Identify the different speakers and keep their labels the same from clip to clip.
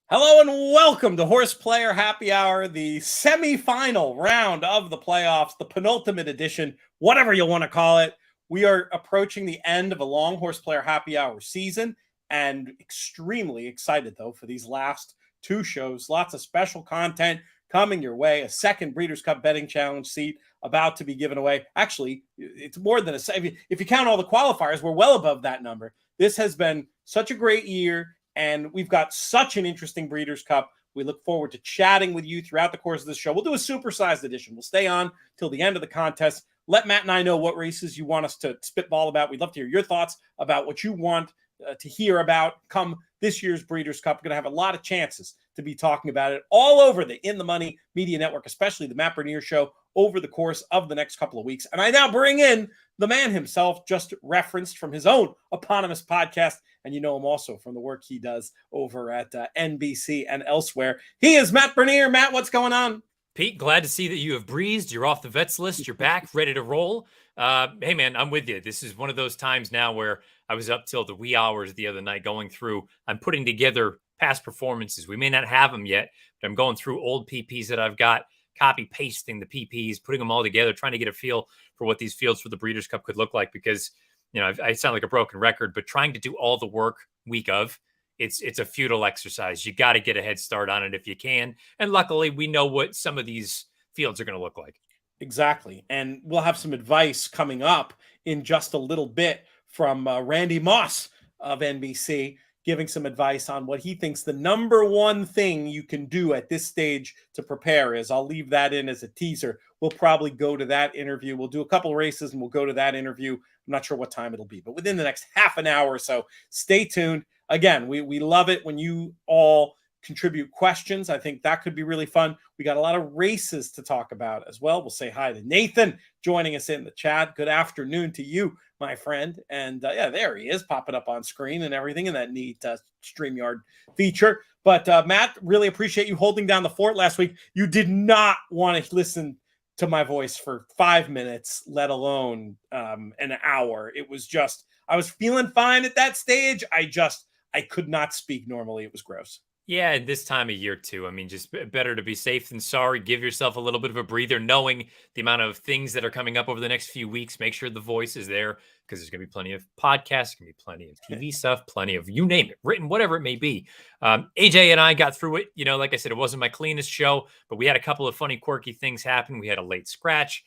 Speaker 1: Hello and welcome to HorsePlayer Happy Hour, the semi-final round of the playoffs, the penultimate edition, whatever you want to call it. We are approaching the end of a long HorsePlayer Happy Hour season and extremely excited, though, for these last two shows. Lots of special content coming your way. A second Breeders' Cup Betting Challenge seat about to be given away. Actually, it's more than if you count all the qualifiers, we're well above that number. This has been such a great year. And we've got such an interesting Breeders' Cup. We look forward to chatting with you throughout the course of this show. We'll do a supersized edition. We'll stay on till the end of the contest. Let Matt and I know what races you want us to spitball about. We'd love to hear your thoughts about what you want to hear about come this year's Breeders' Cup. We're going to have a lot of chances to be talking about it all over the In the Money Media Network, especially the Matt Bernier Show, over the course of the next couple of weeks. And I now bring in the man himself, just referenced from his own eponymous podcast. And you know him also from the work he does over at NBC and elsewhere. He is Matt Bernier. Matt, what's going on?
Speaker 2: Pete, glad to see that you have breezed. You're off the vets list. You're back, ready to roll. Hey, man, I'm with you. This is one of those times now where I was up till the wee hours the other night going through. I'm putting together past performances. We may not have them yet, but I'm going through old PPs that I've got, copy pasting the PPs, putting them all together, trying to get a feel for what these fields for the Breeders' Cup could look like. Because, you know, I sound like a broken record, but trying to do all the work week of, it's a futile exercise. You got to get a head start on it if you can. And luckily, we know what some of these fields are going to look like.
Speaker 1: Exactly. And we'll have some advice coming up in just a little bit from Randy Moss of NBC, giving some advice on what he thinks the number one thing you can do at this stage to prepare is. I'll leave that in as a teaser. We'll probably go to that interview. We'll do a couple of races and we'll go to that interview. I'm not sure what time it'll be, but within the next half an hour or so, stay tuned. Again, we love it when you all contribute questions. I think that could be really fun. We got a lot of races to talk about as well. We'll say hi to Nathan joining us in the chat. Good afternoon to you, my friend. And yeah, there he is, popping up on screen and everything in that neat StreamYard feature. But Matt, really appreciate you holding down the fort last week. You did not want to listen to my voice for 5 minutes, let alone an hour. It was just, I was feeling fine at that stage. I could not speak normally. It was gross.
Speaker 2: Yeah, and this time of year too. I mean, just better to be safe than sorry. Give yourself a little bit of a breather, knowing the amount of things that are coming up over the next few weeks. Make sure the voice is there because there's going to be plenty of podcasts, going to be plenty of TV stuff, plenty of you name it, written, whatever it may be. AJ and I got through it. You know, like I said, it wasn't my cleanest show, but we had a couple of funny, quirky things happen. We had a late scratch.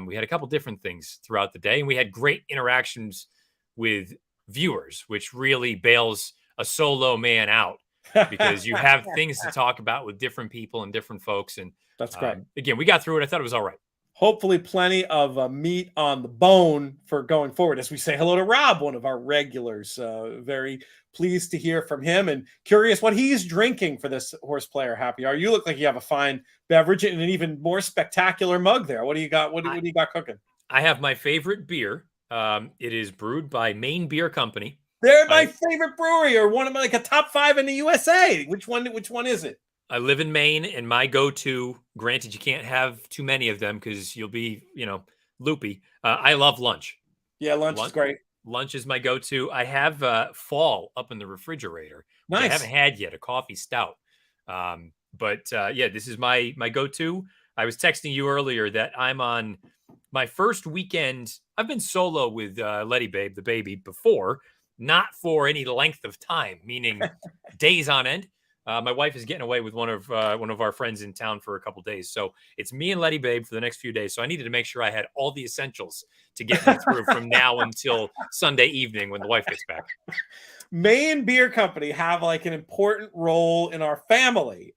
Speaker 2: We had a couple different things throughout the day, and we had great interactions with viewers, which really bails a solo man out. Because you have things to talk about with different people and different folks. And
Speaker 1: that's great.
Speaker 2: Again, we got through it. I thought it was all right.
Speaker 1: Hopefully plenty of meat on the bone for going forward. As we say hello to Rob, one of our regulars. Very pleased to hear from him and curious what he's drinking for this HorsePlayer Happy Hour. You look like you have a fine beverage and an even more spectacular mug there. What do you got? What do you got cooking?
Speaker 2: I have my favorite beer. It is brewed by Maine Beer Company.
Speaker 1: They're my favorite brewery, or one of my, like a top 5 in the USA. Which one is it?
Speaker 2: I live in Maine, and my go-to, granted you can't have too many of them because you'll be, loopy. I love lunch.
Speaker 1: Yeah, lunch is great.
Speaker 2: Lunch is my go-to. I have Fall up in the refrigerator.
Speaker 1: Nice.
Speaker 2: I haven't had yet, a coffee stout. But this is my go-to. I was texting you earlier that I'm on my first weekend. I've been solo with Letty Babe, the baby, before. Not for any length of time, meaning days on end. My wife is getting away with one of our friends in town for a couple days. So it's me and Letty Babe for the next few days. So I needed to make sure I had all the essentials to get me through from now until Sunday evening when the wife gets back.
Speaker 1: Maine Beer Company have like an important role in our family.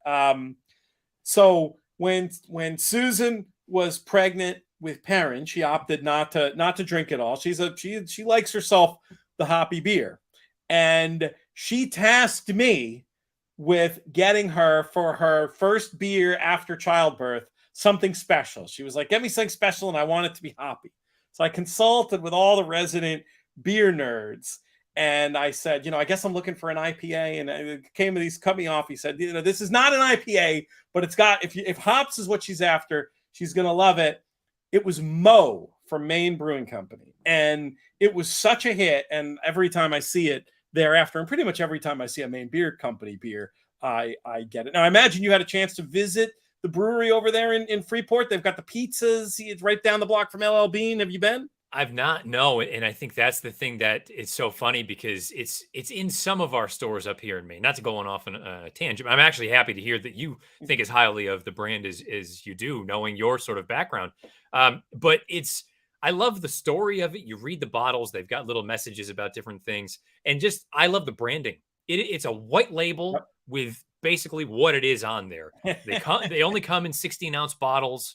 Speaker 1: So when Susan was pregnant with Perrin, she opted not to drink it all. She likes herself the hoppy beer. And she tasked me with getting her, for her first beer after childbirth, something special. She was like, get me something special, and I want it to be hoppy. So I consulted with all the resident beer nerds, and I said, I guess I'm looking for an IPA. And it came to these, cut me off. He said, this is not an IPA, but it's got, if hops is what she's after, she's going to love it. It was Mo from Maine Brewing Company. And it was such a hit. And every time I see it thereafter, and pretty much every time I see a Maine Beer Company beer, I get it. Now, I imagine you had a chance to visit the brewery over there in Freeport. They've got the pizzas. It's right down the block from LL Bean. Have you been?
Speaker 2: I've not, no, and I think that's the thing that is so funny because it's in some of our stores up here in Maine. Not to go on off on a tangent, I'm actually happy to hear that you think as highly of the brand as you do, knowing your sort of background. But I love the story of it. You read the bottles; they've got little messages about different things, and just I love the branding. It's a white label with basically what it is on there. They only come in 16-ounce bottles.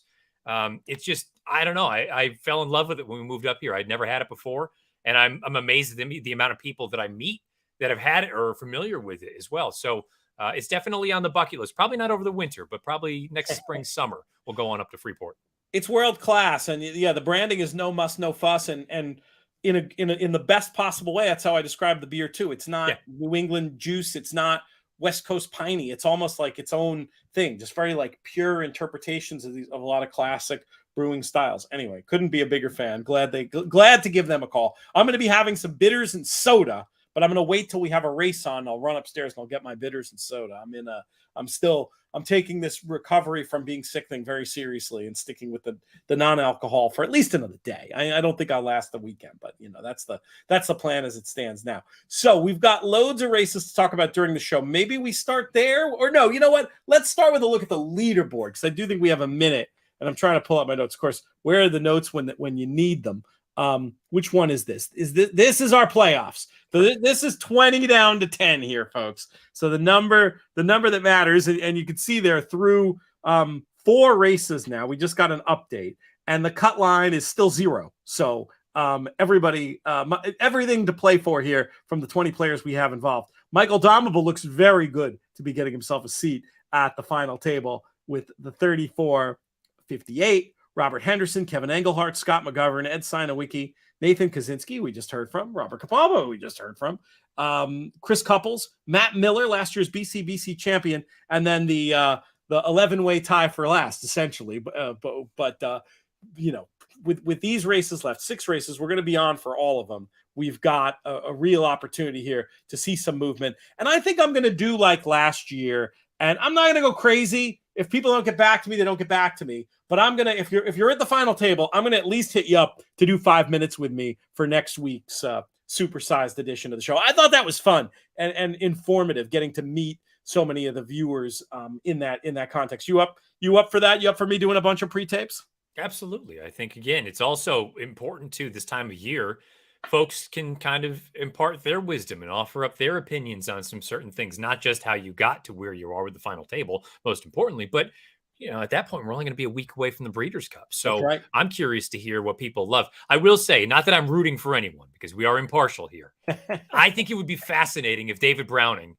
Speaker 2: It's just, I don't know. I fell in love with it when we moved up here. I'd never had it before. And I'm amazed at the amount of people that I meet that have had it or are familiar with it as well. So it's definitely on the bucket list. Probably not over the winter, but probably next spring, summer, we'll go on up to Freeport.
Speaker 1: It's world class. And yeah, the branding is no muss, no fuss. And in the best possible way. That's how I describe the beer too. It's not New England juice. It's not West Coast piney. It's almost like its own thing, just very like pure interpretations of a lot of classic brewing styles. Anyway, couldn't be a bigger fan. Glad to give them a call. I'm going to be having some bitters and soda, but I'm going to wait till we have a race on. I'll run upstairs and I'll get my bitters and soda. I'm taking this recovery from being sick thing very seriously and sticking with the non-alcohol for at least another day. I don't think I'll last the weekend, but that's the plan as it stands now. So we've got loads of races to talk about during the show. Maybe we start there, or no, you know what? Let's start with a look at the leaderboard, because I do think we have a minute, and I'm trying to pull up my notes. Of course, where are the notes when you need them? Which one is this? This is our playoffs. So this is 20 down to 10 here, folks. So the number that matters, and you can see there through 4 races now. We just got an update, and the cut line is still 0. So everybody, everything to play for here from the 20 players we have involved. Michael Domable looks very good to be getting himself a seat at the final table with the 34-58. Robert Henderson, Kevin Engelhart, Scott McGovern, Ed Sinowicki, Nathan Kaczynski, we just heard from, Robert Capalbo, we just heard from, Chris Couples, Matt Miller, last year's BC champion, and then the 11-way tie for last, essentially. But with these races left, 6 races, we're going to be on for all of them. We've got a real opportunity here to see some movement. And I think I'm going to do like last year, and I'm not going to go crazy. If people don't get back to me, they don't get back to me. But I'm gonna, if you're at the final table, I'm gonna at least hit you up to do 5 minutes with me for next week's supersized edition of the show. I thought that was fun and informative, getting to meet so many of the viewers in that context. You up for that? You up for me doing a bunch of pre-tapes?
Speaker 2: Absolutely. I think again, it's also important too this time of year. Folks can kind of impart their wisdom and offer up their opinions on some certain things, not just how you got to where you are with the final table, most importantly, but at that point, we're only going to be a week away from the Breeders' Cup. So right. I'm curious to hear what people love. I will say, not that I'm rooting for anyone, because we are impartial here. I think it would be fascinating if David Browning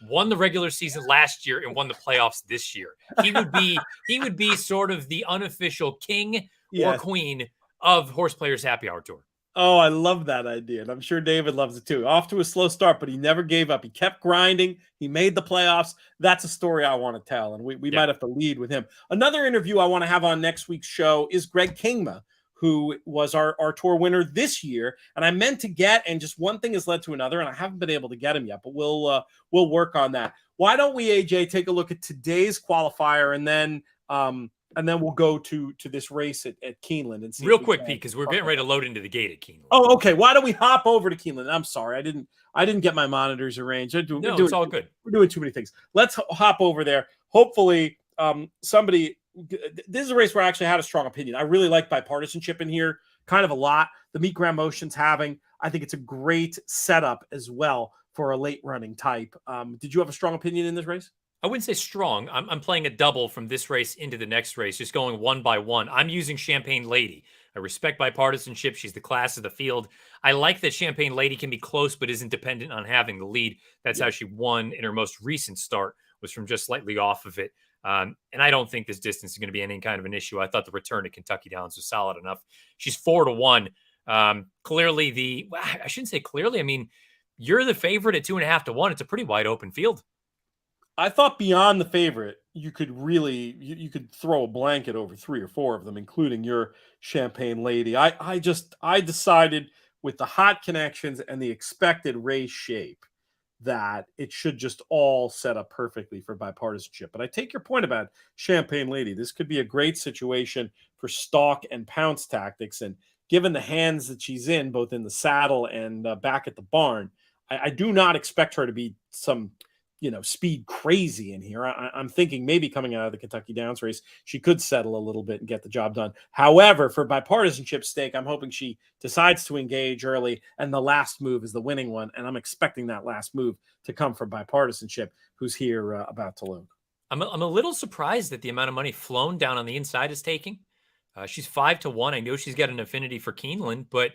Speaker 2: won the regular season last year and won the playoffs this year. He would be sort of the unofficial king or queen of HorsePlayers Happy Hour Tour.
Speaker 1: Oh, I love that idea. And I'm sure David loves it too. Off to a slow start, but he never gave up. He kept grinding. He made the playoffs. That's a story I want to tell. And we might have to lead with him. Another interview I want to have on next week's show is Greg Kingma, who was our tour winner this year. And I meant to get, and just one thing has led to another, and I haven't been able to get him yet, but we'll work on that. Why don't we, AJ, take a look at today's qualifier, and then we'll go to this race at Keeneland and see.
Speaker 2: Real quick, Pete, because we're getting ready to load into the gate at Keeneland.
Speaker 1: Oh, okay. Why don't we hop over to Keeneland? I'm sorry, I didn't get my monitors arranged.
Speaker 2: It's all good.
Speaker 1: We're doing too many things. Let's hop over there. Hopefully, somebody. This is a race where I actually had a strong opinion. I really like bipartisanship in here, kind of a lot. The Meet Graham Motion's having. I think it's a great setup as well for a late running type. Did you have a strong opinion in this race?
Speaker 2: I wouldn't say strong. I'm playing a double from this race into the next race, just going one by one. I'm using Champagne Lady. I respect bipartisanship. She's the class of the field. I like that Champagne Lady can be close, but isn't dependent on having the lead. That's how she won in her most recent start, was from just slightly off of it. And I don't think this distance is going to be any kind of an issue. I thought the return to Kentucky Downs was solid enough. She's 4-1. Clearly I shouldn't say clearly. I mean, you're the favorite at 2.5-1. It's a pretty wide open field.
Speaker 1: I thought beyond the favorite, you could really you could throw a blanket over 3 or 4 of them, including your Champagne Lady. I decided with the hot connections and the expected race shape that it should just all set up perfectly for bipartisanship. But I take your point about Champagne Lady. This could be a great situation for stalk and pounce tactics. And given the hands that she's in, both in the saddle and back at the barn, I do not expect her to be some, speed crazy in here. I'm thinking maybe coming out of the Kentucky Downs race, she could settle a little bit and get the job done. However, for bipartisanship's sake, I'm hoping she decides to engage early, and the last move is the winning one. And I'm expecting that last move to come from bipartisanship, who's here about to load.
Speaker 2: I'm a little surprised that the amount of money flown down on the inside is taking. She's 5-1. I know she's got an affinity for Keeneland, but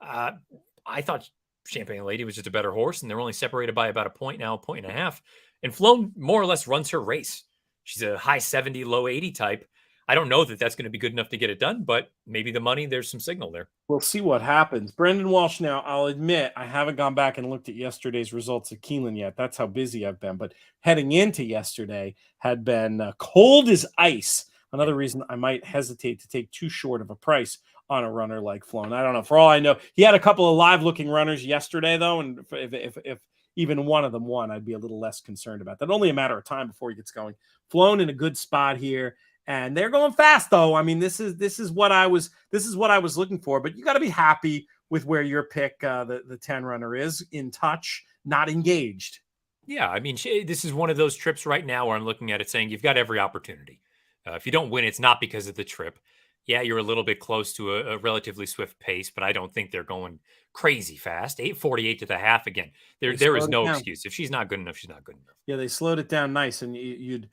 Speaker 2: I thought Champagne Lady was just a better horse, and they're only separated by about a point now, a point and a half. And Flown more or less runs her race. She's a high 70, low 80 type. I don't know that that's going to be good enough to get it done, but maybe the money, there's some signal there.
Speaker 1: We'll see what happens. Brendan Walsh, now, I'll admit, I haven't gone back and looked at yesterday's results at Keeneland yet. That's how busy I've been. But heading into yesterday had been cold as ice. Another reason I might hesitate to take too short of a price on a runner like Flown. I don't know. For all I know, he had a couple of live-looking runners yesterday, though, and if even one of them won, I'd be a little less concerned about that. Only a matter of time before he gets going. Flown in a good spot here, and they're going fast, though. I mean, this is what I was looking for. But you got to be happy with where your pick, the 10 runner, is in touch, not engaged.
Speaker 2: Yeah, I mean, this is one of those trips right now where I'm looking at it saying you've got every opportunity. If you don't win, it's not because of the trip. Yeah, you're a little bit close to a relatively swift pace, but I don't think they're going crazy fast. 8:48 to the half again. There is no excuse. If she's not good enough, she's not good enough.
Speaker 1: Yeah, they slowed it down nice, and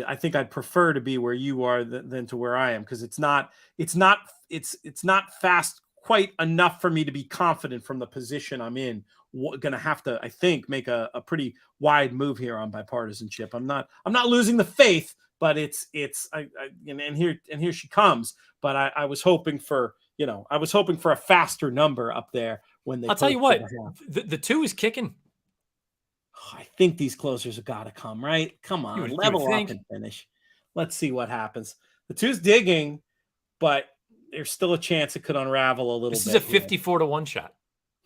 Speaker 1: I think I'd prefer to be where you are than to where I am, because it's not fast quite enough for me to be confident from the position I'm in. Going to have to, I think, make a pretty wide move here on bipartisanship. I'm not losing the faith. But and here she comes. But I was hoping for a faster number up there when they.
Speaker 2: I'll tell you what, the 2 is kicking.
Speaker 1: I think these closers have got to come, right? Come on, level up and finish. Let's see what happens. The 2's digging, but there's still a chance it could unravel a little bit.
Speaker 2: This is a 54-1 shot.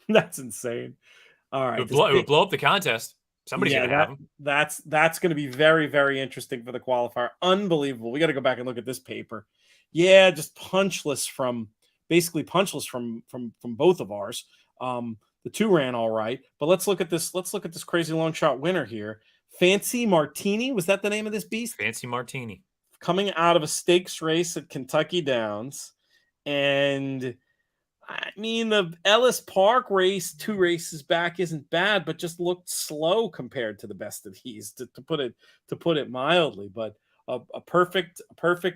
Speaker 1: That's insane. All right,
Speaker 2: it would blow up the contest. Somebody's gonna have them.
Speaker 1: That's going to be very, very interesting for the qualifier. Unbelievable. We got to go back and look at this paper. Yeah, just punchless from both of ours. The 2 ran all right, but let's look at this crazy long shot winner here. Fancy Martini, was that the name of this beast?
Speaker 2: Fancy Martini,
Speaker 1: coming out of a stakes race at Kentucky Downs, and I mean, the Ellis Park race 2 races back isn't bad, but just looked slow compared to the best of these, to put it mildly. But a perfect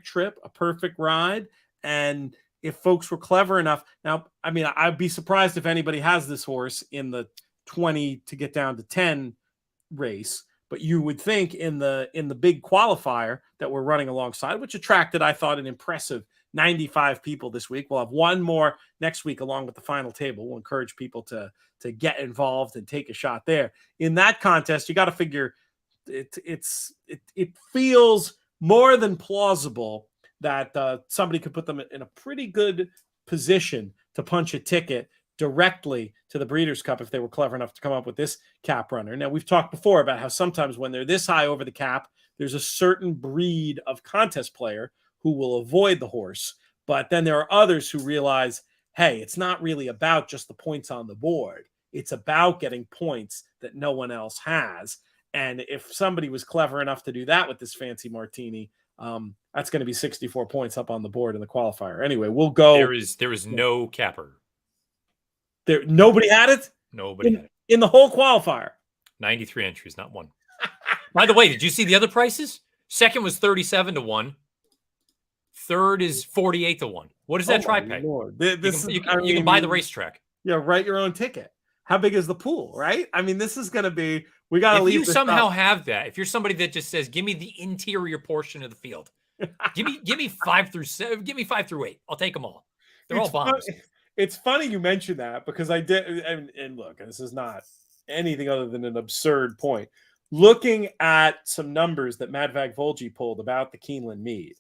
Speaker 1: trip, a perfect ride. And if folks were clever enough, now, I mean, I'd be surprised if anybody has this horse in the 20 to get down to 10 race. But you would think in the big qualifier that we're running alongside, which attracted, I thought, an impressive 95 people this week. We'll have one more next week along with the final table. We'll encourage people to get involved and take a shot there. In that contest, you got to figure it feels more than plausible that somebody could put them in a pretty good position to punch a ticket directly to the Breeders' Cup if they were clever enough to come up with this cap runner. Now, we've talked before about how sometimes when they're this high over the cap, there's a certain breed of contest player who will avoid the horse. But then there are others who realize, hey, it's not really about just the points on the board. It's about getting points that no one else has. And if somebody was clever enough to do that with this Fancy Martini, that's going to be 64 points up on the board in the qualifier. Anyway, we'll go.
Speaker 2: There is no capper.
Speaker 1: Nobody had it?
Speaker 2: Nobody had it.
Speaker 1: In the whole qualifier.
Speaker 2: 93 entries, not one. By the way, did you see the other prices? Second was 37-1. Third is 48-1. What is that tri-pay? You can buy the racetrack.
Speaker 1: Yeah, write your own ticket. How big is the pool, right? I mean, this is going to be, we got to leave.
Speaker 2: If you somehow have that, if you're somebody that just says, give me the interior portion of the field, give me 5 through 7, give me 5 through 8. I'll take them all. They're all bombs.
Speaker 1: It's funny you mentioned that because I did. And look, this is not anything other than an absurd point. Looking at some numbers that Madvag Volji pulled about the Keeneland meet,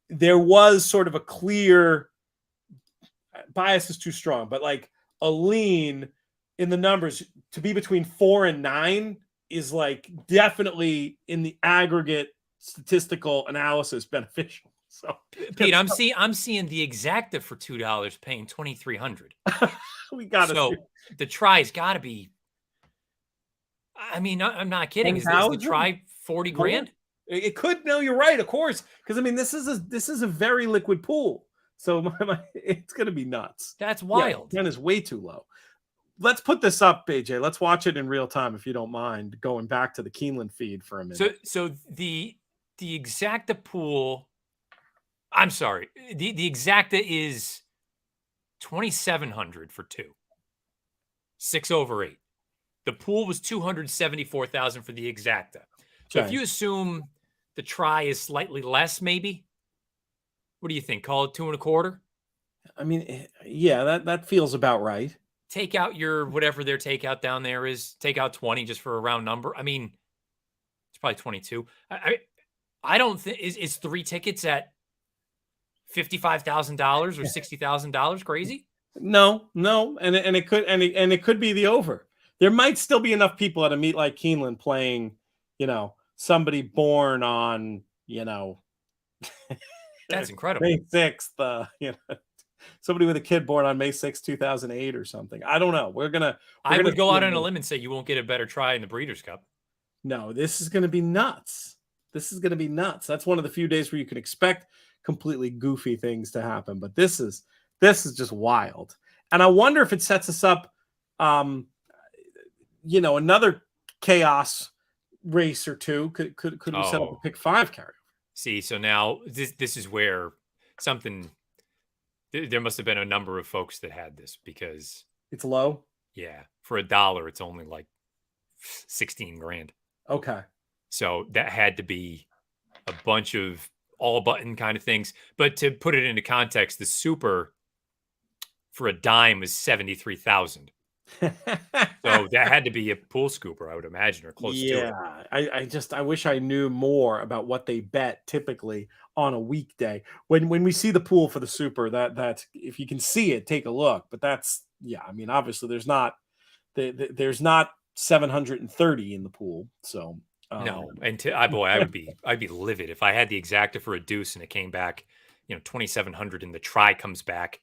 Speaker 1: there was sort of a clear, bias is too strong, but like a lean in the numbers, to be between 4 and 9 is like definitely in the aggregate statistical analysis beneficial. So
Speaker 2: Pete, I'm seeing the exacta for $2 paying $2,300.
Speaker 1: we got to
Speaker 2: so the try's got to be. I mean, I'm not kidding. Is the try 40 grand?
Speaker 1: It could. No, you're right. Of course, because I mean, this is a very liquid pool, so it's going to be nuts.
Speaker 2: That's wild.
Speaker 1: Yeah, 10 is way too low. Let's put this up, AJ. Let's watch it in real time, if you don't mind, going back to the Keeneland feed for a minute.
Speaker 2: So the exacta pool. I'm sorry. The exacta is 2,700 for 2. 6 over 8. The pool was 274,000 for the exacta. So if you assume the try is slightly less, maybe, what do you think? Call it 2.25?
Speaker 1: I mean, yeah, that feels about right.
Speaker 2: Take out your whatever their takeout down there is. Take out 20 just for a round number. I mean, it's probably 22. I don't think is 3 tickets at $55,000 or $60,000 crazy?
Speaker 1: No, and it could be the over. There might still be enough people at a meet like Keeneland playing, somebody born on,
Speaker 2: that's incredible.
Speaker 1: May 6th, somebody with a kid born on May 6th, 2008 or something. I don't know.
Speaker 2: I would go out on a limb and say you won't get a better try in the Breeders' Cup.
Speaker 1: No, this is going to be nuts. That's one of the few days where you can expect completely goofy things to happen, but this is just wild. And I wonder if it sets us up, another chaos race or two. Could we set up a pick 5 carryover?
Speaker 2: See, so now this is where something. There must have been a number of folks that had this because
Speaker 1: it's low.
Speaker 2: Yeah, for $1, it's only like 16 grand.
Speaker 1: Okay,
Speaker 2: so that had to be a bunch of all button kind of things. But to put it into context, the super for a dime was 73,000. So that had to be a pool scooper, I would imagine, or close to it.
Speaker 1: Yeah, I wish I knew more about what they bet typically on a weekday. When we see the pool for the super, that if you can see it, take a look. But I mean, obviously there's not 730 in the pool. So
Speaker 2: no, and I'd be livid if I had the exacta for a deuce and it came back, 2,700 and the try comes back,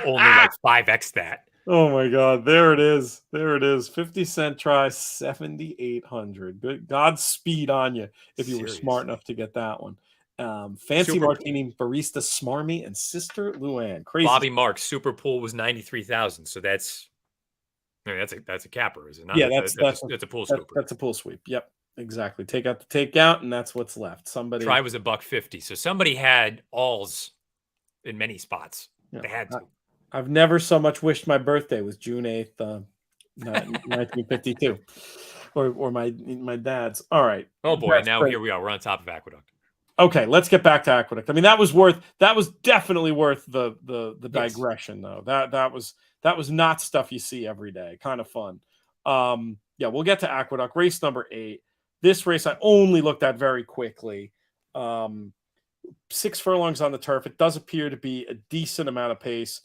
Speaker 2: only like 5x that.
Speaker 1: Oh my God, there it is. 50-cent try, 7,800. Good Godspeed on you if you were smart enough to get that one. Fancy Super Martini, Barista Smarmy, and Sister Luann. Crazy.
Speaker 2: Bobby Marks Super Pool was 93,000. So that's a capper, is it not?
Speaker 1: Yeah, that's
Speaker 2: a pool scooper.
Speaker 1: That's a pool sweep. Yep, exactly. Take out the takeout, and that's what's left. Somebody
Speaker 2: try was $1.50. So somebody had alls in many spots. Yeah, they had to.
Speaker 1: I've never so much wished my birthday was June 8th, 1952, or my dad's. All right.
Speaker 2: Oh boy, now here we are. We're on top of Aqueduct.
Speaker 1: Okay, let's get back to Aqueduct. I mean, that was definitely worth the digression, though. That was not stuff you see every day. Kind of fun. Yeah, we'll get to Aqueduct. Race number 8. This race I only looked at very quickly. 6 furlongs on the turf. It does appear to be a decent amount of pace.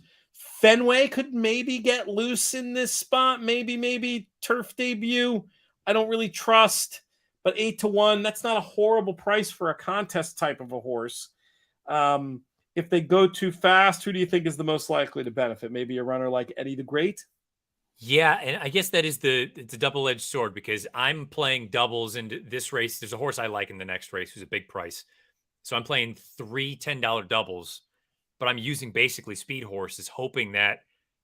Speaker 1: Fenway could maybe get loose in this spot. Maybe turf debut. I don't really trust, but 8-1. That's not a horrible price for a contest type of a horse. If they go too fast, who do you think is the most likely to benefit? Maybe a runner like Eddie the Great?
Speaker 2: Yeah, and I guess that is it's a double-edged sword because I'm playing doubles into this race. There's a horse I like in the next race who's a big price. So I'm playing 3 $10 doubles, but I'm using basically speed horses, hoping that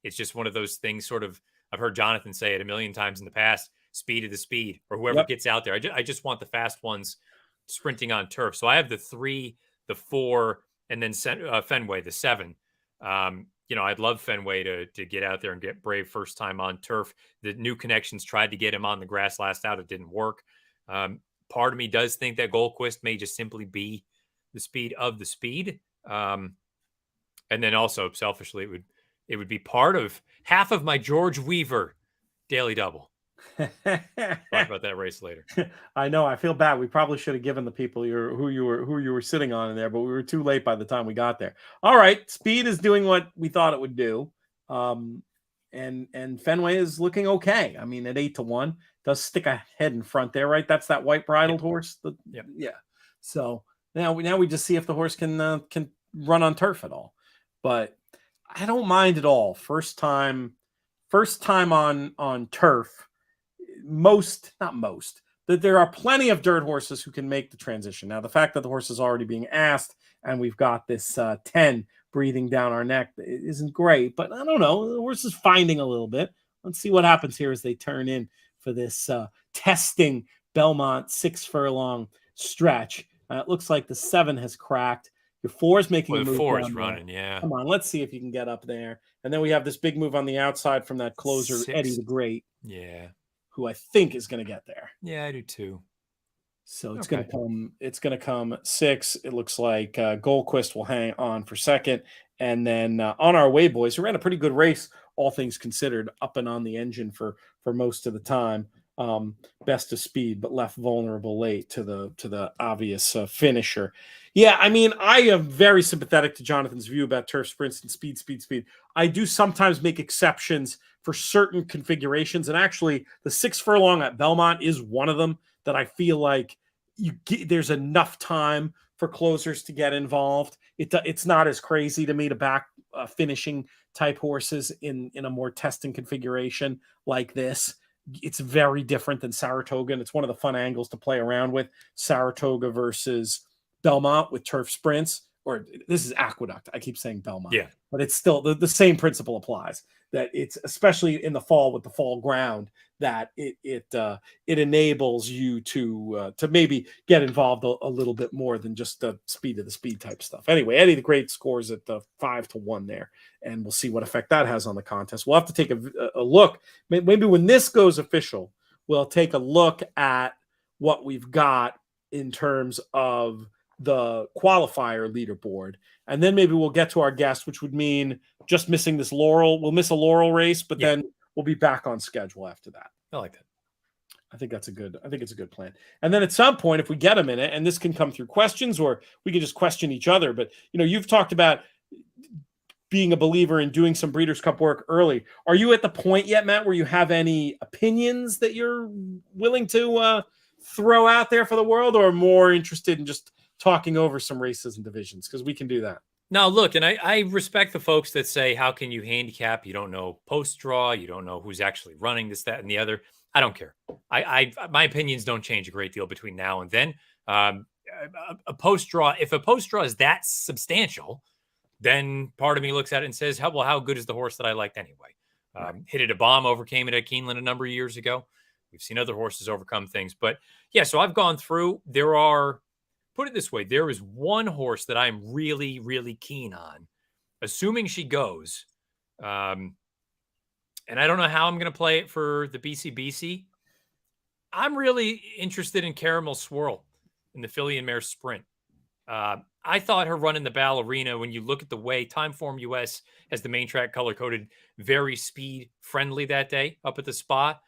Speaker 2: it's just one of those things sort of, I've heard Jonathan say it a million times in the past, speed of the speed, or whoever gets out there. I just want the fast ones sprinting on turf. So I have the 3, the 4, and then Fenway, the 7. I'd love Fenway to get out there and get brave first time on turf. The new connections tried to get him on the grass last out. It didn't work. Part of me does think that Goldquist may just simply be the speed of the speed. And then also selfishly, it would be part of half of my George Weaver daily double. Talk about that race later.
Speaker 1: I know. I feel bad. We probably should have given the people who you were sitting on in there, but we were too late by the time we got there. All right, speed is doing what we thought it would do. and Fenway is looking okay. I mean, at 8-1, does stick a head in front there, right? That's that white bridled horse. Yeah. So now we just see if the horse can run on turf at all. But I don't mind at all. First time on turf. Not most. That there are plenty of dirt horses who can make the transition. Now, the fact that the horse is already being asked and we've got this 10 breathing down our neck isn't great, but I don't know. The horse is finding a little bit. Let's see what happens here as they turn in for this testing Belmont 6 furlong stretch. It looks like the 7 has cracked. Your 4 is making a move.
Speaker 2: 4 is running, yeah.
Speaker 1: Come on, let's see if you can get up there. And then we have this big move on the outside from that closer,
Speaker 2: 6.
Speaker 1: Eddie the Great.
Speaker 2: Yeah.
Speaker 1: Who I think is going to get there.
Speaker 2: Yeah, I do too.
Speaker 1: So it's going to come 6. It looks like Goldquist will hang on for second. And then On Our Way Boys, who ran a pretty good race, all things considered, up and on the engine for most of the time. Best of speed, but left vulnerable late to the obvious finisher. Yeah, I mean, I am very sympathetic to Jonathan's view about turf sprints and speed. I do sometimes make exceptions for certain configurations, and actually, the 6 furlong at Belmont is one of them that I feel like there's enough time for closers to get involved. It's not as crazy to me to back finishing type horses in a more testing configuration like this. It's very different than Saratoga, and it's one of the fun angles to play around with. Saratoga versus Belmont with turf sprints, or this is Aqueduct. I keep saying Belmont, but it's still the same principle applies. That it's especially in the fall with the fall ground that it enables you to maybe get involved a little bit more than just the speed of the speed type stuff. Anyway, Eddie the Great scores at the 5-1 there, and we'll see what effect that has on the contest. We'll have to take a look. Maybe when this goes official, we'll take a look at what we've got in terms of the qualifier leaderboard, and then maybe we'll get to our guest, which would mean just missing this Laurel. We'll miss a Laurel race, but then we'll be back on schedule after that.
Speaker 2: I like that.
Speaker 1: I think it's a good plan. And then at some point, if we get a minute, and this can come through questions, or we can just question each other. But you've talked about being a believer in doing some Breeders' Cup work early. Are you at the point yet, Matt, where you have any opinions that you're willing to throw out there for the world, or more interested in just talking over some races and divisions? Because we can do that.
Speaker 2: Now, look, and I respect the folks that say, how can you handicap? You don't know post-draw. You don't know who's actually running this, that, and the other. I don't care. My opinions don't change a great deal between now and then. A post-draw, if a post-draw is that substantial, then part of me looks at it and says, how good is the horse that I liked anyway? Hit it a bomb, overcame it at Keeneland a number of years ago. We've seen other horses overcome things. But, yeah, so I've gone through. Put it this way, there is one horse that I'm really, really keen on, assuming she goes. And I don't know how I'm going to play it for the BCBC. I'm really interested in Caramel Swirl in the filly and mare sprint. I thought her run in the Ballerina, when you look at the way Timeform US has the main track color-coded, very speed-friendly that day up at the spot.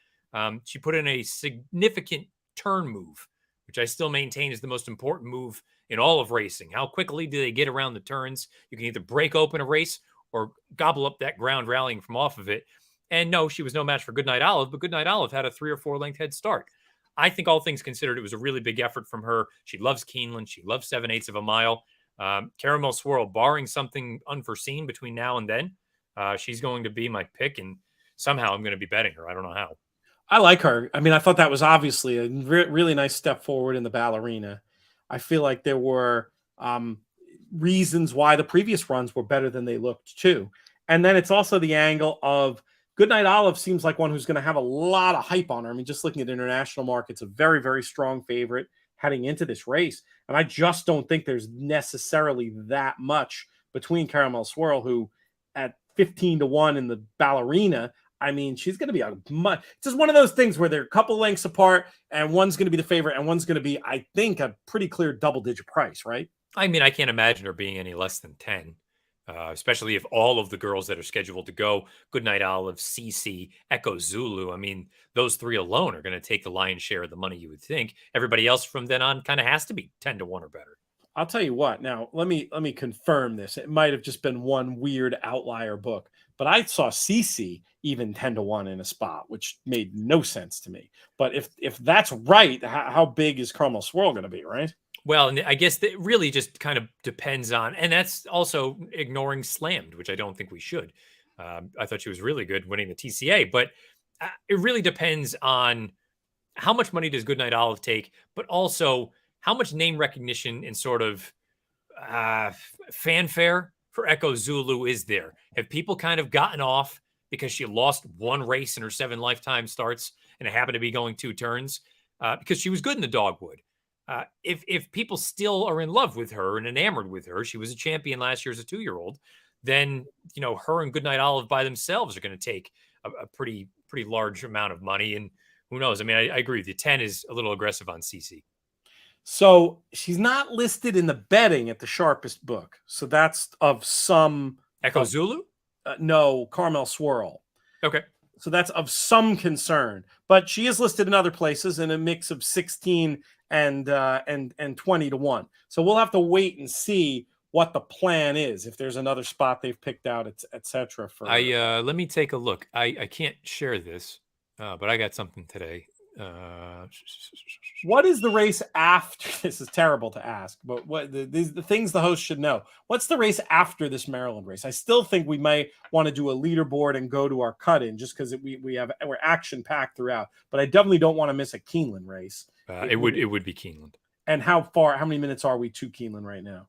Speaker 2: She put in a significant turn move, which I still maintain is the most important move in all of racing. How quickly do they get around the turns? You can either break open a race or gobble up that ground rallying from off of it. And no, she was no match for Goodnight Olive, but Goodnight Olive had a 3 or 4 length head start. I think all things considered, it was a really big effort from her. She loves Keeneland. She loves 7/8 of a mile. Caramel Swirl, barring something unforeseen between now and then, she's going to be my pick, and somehow I'm going to be betting her. I don't know how.
Speaker 1: I like her. I mean, I thought that was obviously a really nice step forward in the Ballerina. I feel like there were reasons why the previous runs were better than they looked too. And then it's also the angle of Goodnight Olive seems like one who's going to have a lot of hype on her. I mean, just looking at international markets, a very, very strong favorite heading into this race. And I just don't think there's necessarily that much between Caramel Swirl, who at 15-1 in the Ballerina, I mean, she's going to be it's just one of those things where they're a couple lengths apart, and one's going to be the favorite, and one's going to be, I think, a pretty clear double-digit price, right?
Speaker 2: I mean, I can't imagine her being any less than 10, especially if all of the girls that are scheduled to go, Goodnight Olive, CC, Echo Zulu, I mean, those 3 alone are going to take the lion's share of the money, you would think. Everybody else from then on kind of has to be 10-1 or better.
Speaker 1: I'll tell you what. Now, let me confirm this. It might have just been one weird outlier book, but I saw Cece even 10-1 in a spot, which made no sense to me. But if that's right, how big is Carmel Swirl going to be, right?
Speaker 2: Well, and I guess that really just kind of depends on, and that's also ignoring Slammed, which I don't think we should. I thought she was really good winning the TCA, but it really depends on how much money does Goodnight Olive take, but also how much name recognition and sort of fanfare for Echo Zulu is there. Have people kind of gotten off because she lost one race in her 7 lifetime starts and it happened to be going 2 turns because she was good in the dogwood? If people still are in love with her and enamored with her, she was a champion last year as a 2-year-old, then, you know, her and Goodnight Olive by themselves are going to take a pretty large amount of money. And who knows? I mean, I agree with you. 10 is a little aggressive on CC.
Speaker 1: So she's not listed in the betting at the Sharpest book. So that's of some
Speaker 2: Echo Zulu?
Speaker 1: No, Carmel Swirl.
Speaker 2: Okay.
Speaker 1: So that's of some concern, but she is listed in other places in a mix of 16 and 20-1. So we'll have to wait and see what the plan is, if there's another spot they've picked out, etc. For
Speaker 2: let me take a look. I can't share this, but I got something today.
Speaker 1: What is the race after? This is terrible to ask, but what the things the host should know. What's the race after this Maryland race? I still think we might want to do a leaderboard and go to our cut-in just because we're action packed throughout. But I definitely don't want to miss a Keeneland race.
Speaker 2: It would be Keeneland.
Speaker 1: And how many minutes are we to Keeneland right now?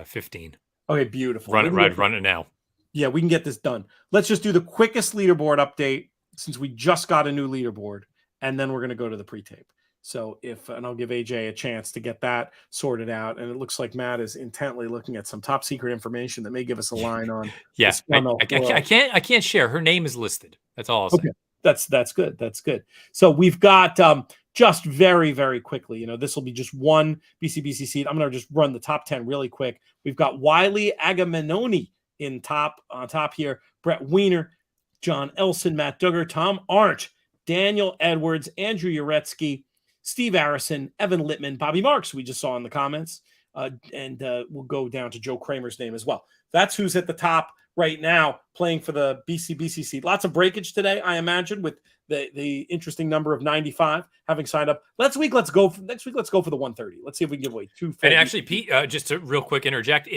Speaker 2: 15.
Speaker 1: Okay, beautiful.
Speaker 2: Run it now.
Speaker 1: Yeah, we can get this done. Let's just do the quickest leaderboard update since we just got a new leaderboard, and then we're going to go to the pre-tape. So and I'll give AJ a chance to get that sorted out. And it looks like Matt is intently looking at some top secret information that may give us a line on.
Speaker 2: Yes, I can't share. Her name is listed. That's all I'll say.
Speaker 1: Okay. That's good. That's good. So we've got just very, very quickly, this will be just one BCBC seat. I'm going to just run the top 10 really quick. We've got Wiley Agamenoni on top here. Brett Wiener, John Elson, Matt Duggar, Tom Arndt, Daniel Edwards, Andrew Uretsky, Steve Arison, Evan Littman, Bobby Marks, we just saw in the comments. And we'll go down to Joe Kramer's name as well. That's who's at the top right now playing for the BCBC seat. Lots of breakage today, I imagine, with the interesting number of 95 having signed up. Next week, let's go for the 130. Let's see if we can give away 2.
Speaker 2: And actually, Pete, just to real quick interject,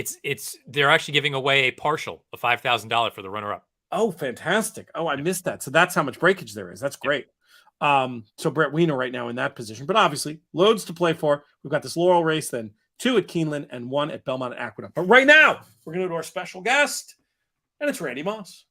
Speaker 2: they're actually giving away a partial of $5,000 for the runner-up.
Speaker 1: Oh, fantastic. Oh, I missed that. So that's how much breakage there is. That's great. So Brett Wiener right now in that position, but obviously loads to play for. We've got this Laurel race, then 2 at Keeneland and 1 at Belmont and Aqueduct. But right now, we're going to go to our special guest, and it's Randy Moss.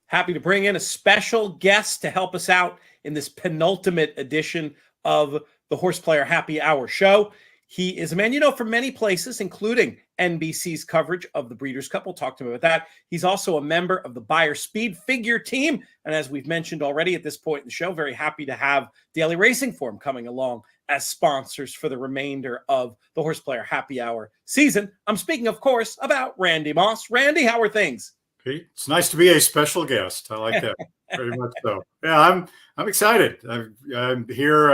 Speaker 1: Happy to bring in a special guest to help us out in this penultimate edition of the HorsePlayer Happy Hour show. He is a man you know from many places, including NBC's coverage of the Breeders' Cup. We'll talk to him about that. He's also a member of the Buyer Speed Figure team. And as we've mentioned already at this point in the show, very happy to have Daily Racing Form coming along as sponsors for the remainder of the HorsePlayer Happy Hour season. I'm speaking, of course, about Randy Moss. Randy, how are things?
Speaker 3: Pete, it's nice to be a special guest. I like that very much so. Yeah, I'm excited. I'm here,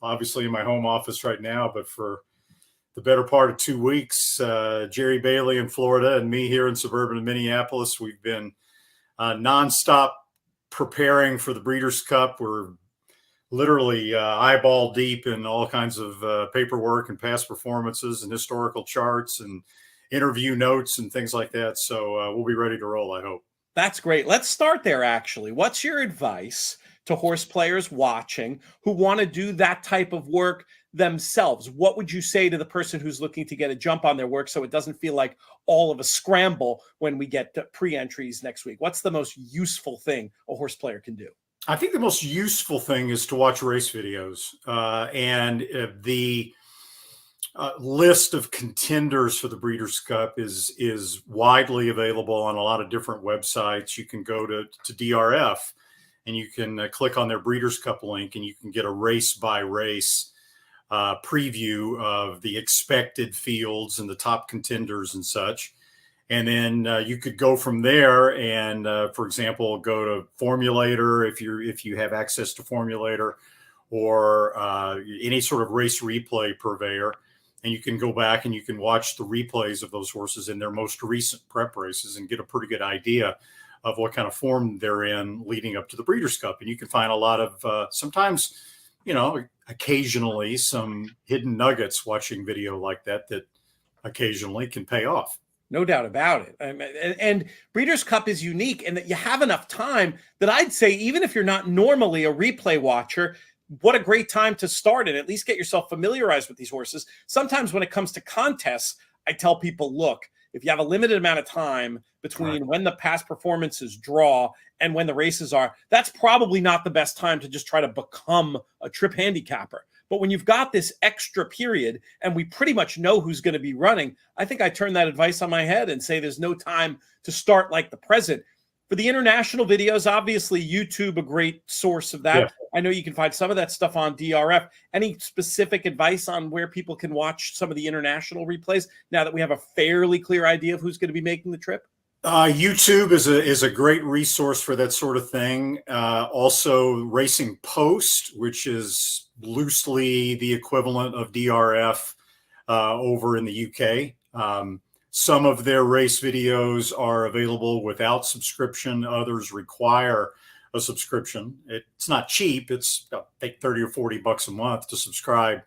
Speaker 3: obviously in my home office right now, but for the better part of 2 weeks, Jerry Bailey in Florida and me here in suburban Minneapolis, we've been nonstop preparing for the Breeders' Cup. We're literally eyeball deep in all kinds of paperwork and past performances and historical charts and interview notes and things like that. So we'll be ready to roll, I hope.
Speaker 1: That's great. Let's start there, actually. What's your advice to horse players watching who want to do that type of work themselves? What would you say to the person who's looking to get a jump on their work so it doesn't feel like all of a scramble when we get to pre-entries next week? What's the most useful thing a horse player can do?
Speaker 3: I think the most useful thing is to watch race videos and the list of contenders for the Breeders' Cup is widely available on a lot of different websites. You can go to DRF and you can click on their Breeders' Cup link and you can get a race by race preview of the expected fields and the top contenders and such. And then you could go from there and, for example, go to Formulator if you have access to Formulator or any sort of race replay purveyor. and you can go back and you can watch the replays of those horses in their most recent prep races and get a pretty good idea of what kind of form they're in leading up to the Breeders' Cup. And you can find a lot of sometimes, occasionally some hidden nuggets watching video like that occasionally can pay off.
Speaker 1: No doubt about it. And Breeders' Cup is unique in that you have enough time that I'd say, even if you're not normally a replay watcher, what a great time to start and at least get yourself familiarized with these horses. Sometimes when it comes to contests, I tell people, look, if you have a limited amount of time between when the past performances draw and when the races are, that's probably not the best time to just try to become a trip handicapper. But when you've got this extra period and we pretty much know who's going to be running, I think I turn that advice on my head and say there's no time to start like the present. For the international videos, obviously YouTube, a great source of that. Yeah. I know you can find some of that stuff on DRF. Any specific advice on where people can watch some of the international replays now that we have a fairly clear idea of who's going to be making the trip?
Speaker 3: YouTube is a great resource for that sort of thing. Also, Racing Post, which is loosely the equivalent of DRF over in the UK. Some of their race videos are available without subscription. Others require a subscription. It's not cheap. It's I think $30 or $40 a month to subscribe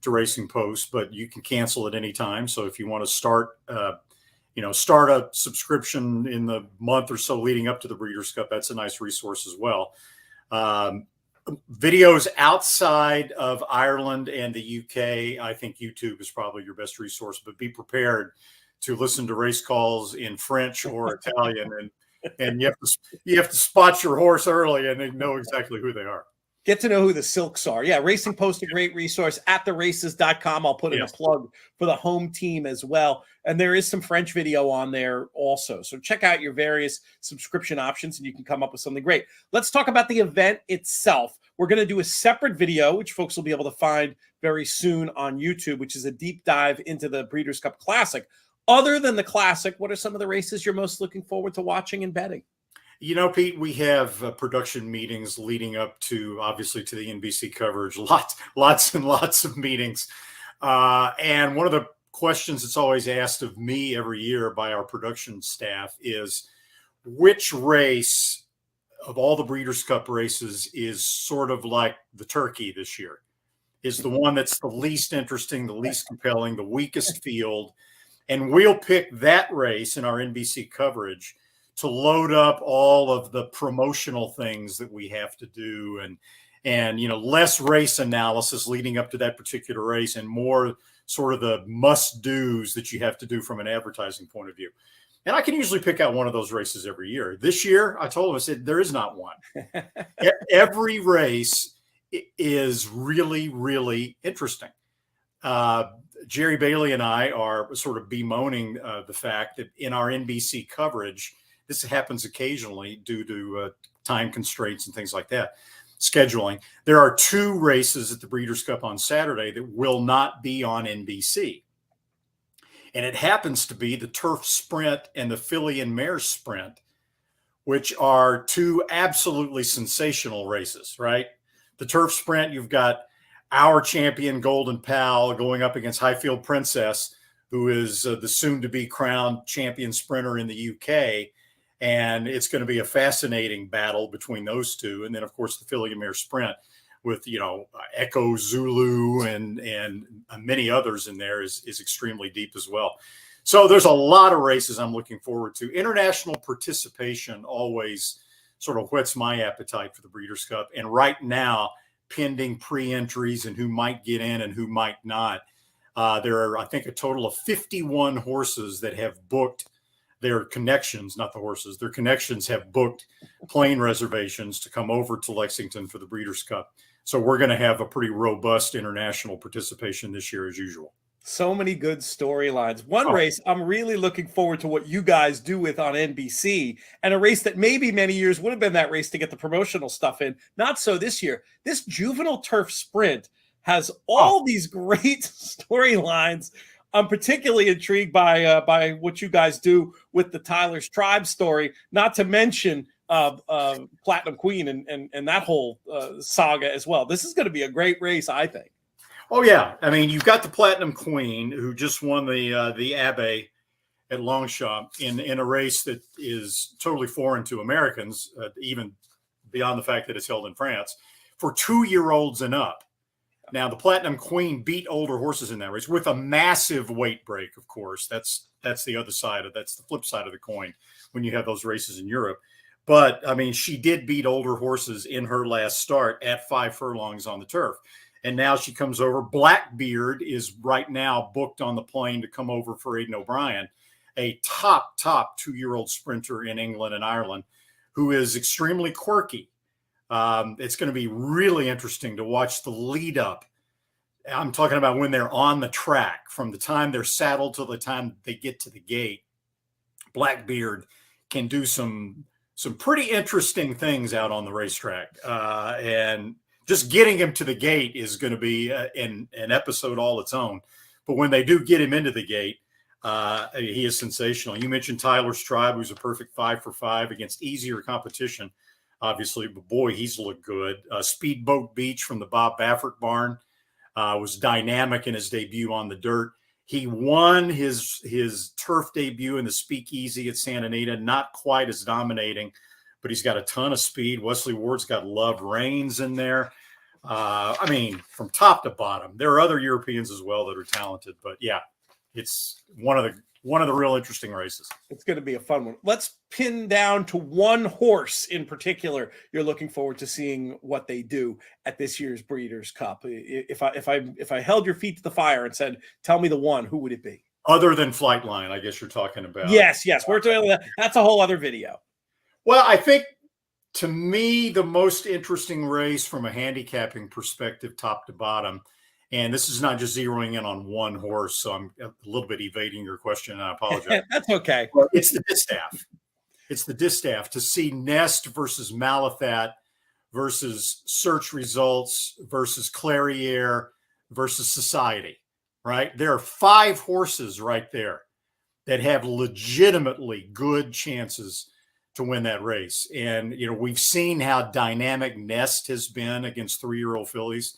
Speaker 3: to Racing Post, but you can cancel at any time. So if you want to start a subscription in the month or so leading up to the Breeders' Cup, that's a nice resource as well. Videos outside of Ireland and the UK, I think YouTube is probably your best resource, but be prepared to listen to race calls in French or Italian, and you have to spot your horse early and know exactly who they are.
Speaker 1: Get to know who the silks are. Yeah, Racing Post, a great resource. At theraces.com, I'll put in a plug for the home team as well. And there is some French video on there also. So check out your various subscription options and you can come up with something great. Let's talk about the event itself. We're going to do a separate video, which folks will be able to find very soon on YouTube, which is a deep dive into the Breeders' Cup Classic. Other than the Classic, what are some of the races you're most looking forward to watching and betting?
Speaker 3: Pete, we have production meetings leading up to, obviously, to the NBC coverage. Lots and lots of meetings. And one of the questions that's always asked of me every year by our production staff is, which race of all the Breeders' Cup races is sort of like the turkey this year? Is the one that's the least interesting, the least compelling, the weakest field? And we'll pick that race in our NBC coverage to load up all of the promotional things that we have to do and less race analysis leading up to that particular race and more sort of the must-dos that you have to do from an advertising point of view. And I can usually pick out one of those races every year. This year, I told him, I said, there is not one. Every race is really, really interesting. Jerry Bailey and I are sort of bemoaning the fact that in our NBC coverage, this happens occasionally due to time constraints and things like that, scheduling. There are two races at the Breeders' Cup on Saturday that will not be on NBC. And it happens to be the Turf Sprint and the Filly and Mare Sprint, which are two absolutely sensational races, right? The Turf Sprint, you've got our champion Golden Pal going up against Highfield Princess, who is the soon-to-be crowned champion sprinter in the UK. And it's going to be a fascinating battle between those two. And then, of course, the Filly and Mare Sprint with, Echo Zulu and many others in there is extremely deep as well. So there's a lot of races I'm looking forward to. International participation always sort of whets my appetite for the Breeders' Cup. And right now, pending pre-entries and who might get in and who might not, there are, I think, a total of 51 horses that have booked their connections, not the horses, their connections have booked plane reservations to come over to Lexington for the Breeders' Cup. So we're going to have a pretty robust international participation this year as usual.
Speaker 1: So many good storylines. One race I'm really looking forward to what you guys do with on NBC, and a race that maybe many years would have been that race to get the promotional stuff in. Not so this year. This Juvenile Turf Sprint has all these great storylines. I'm particularly intrigued by what you guys do with the Tyler's Tribe story, not to mention Platinum Queen and that whole saga as well. This is going to be a great race, I think.
Speaker 3: Oh yeah, I mean you've got the Platinum Queen who just won the Abbey at Longchamp in a race that is totally foreign to Americans, even beyond the fact that it's held in France, for 2-year-olds and up. Now, the Platinum Queen beat older horses in that race with a massive weight break, of course. That's the other side that's the flip side of the coin when you have those races in Europe. But, I mean, she did beat older horses in her last start at 5 furlongs on the turf. And now she comes over. Blackbeard is right now booked on the plane to come over for Aidan O'Brien, a top 2-year-old sprinter in England and Ireland who is extremely quirky. It's going to be really interesting to watch the lead up. I'm talking about when they're on the track, from the time they're saddled till the time they get to the gate. Blackbeard can do some pretty interesting things out on the racetrack. And just getting him to the gate is going to be an episode all its own. But when they do get him into the gate, he is sensational. You mentioned Tyler Stribe, who's a perfect 5 for 5 against easier competition. Obviously, but boy, he's looked good. Speedboat Beach from the Bob Baffert barn was dynamic in his debut on the dirt. He won his turf debut in the Speakeasy at Santa Anita, not quite as dominating, but he's got a ton of speed. Wesley Ward's got Love Reigns in there. I mean, from top to bottom. There are other Europeans as well that are talented, but yeah, it's one of the real interesting races. It's
Speaker 1: going to be a fun one. Let's pin down to one horse in particular you're looking forward to seeing what they do at this year's Breeders' Cup. If I held your feet to the fire and said, tell me the one, who would it be?
Speaker 3: Other than Flightline, I guess you're talking about.
Speaker 1: Yes. We're doing that. That's a whole other video.
Speaker 3: Well, I think to me, the most interesting race from a handicapping perspective, top to bottom, and this is not just zeroing in on one horse, so I'm a little bit evading your question, and I apologize.
Speaker 1: That's okay.
Speaker 3: But it's the distaff. It's the distaff. To see Nest versus Malathat versus Search Results versus Clariere versus Society, right? There are 5 horses right there that have legitimately good chances to win that race. And, you know, we've seen how dynamic Nest has been against 3-year-old fillies.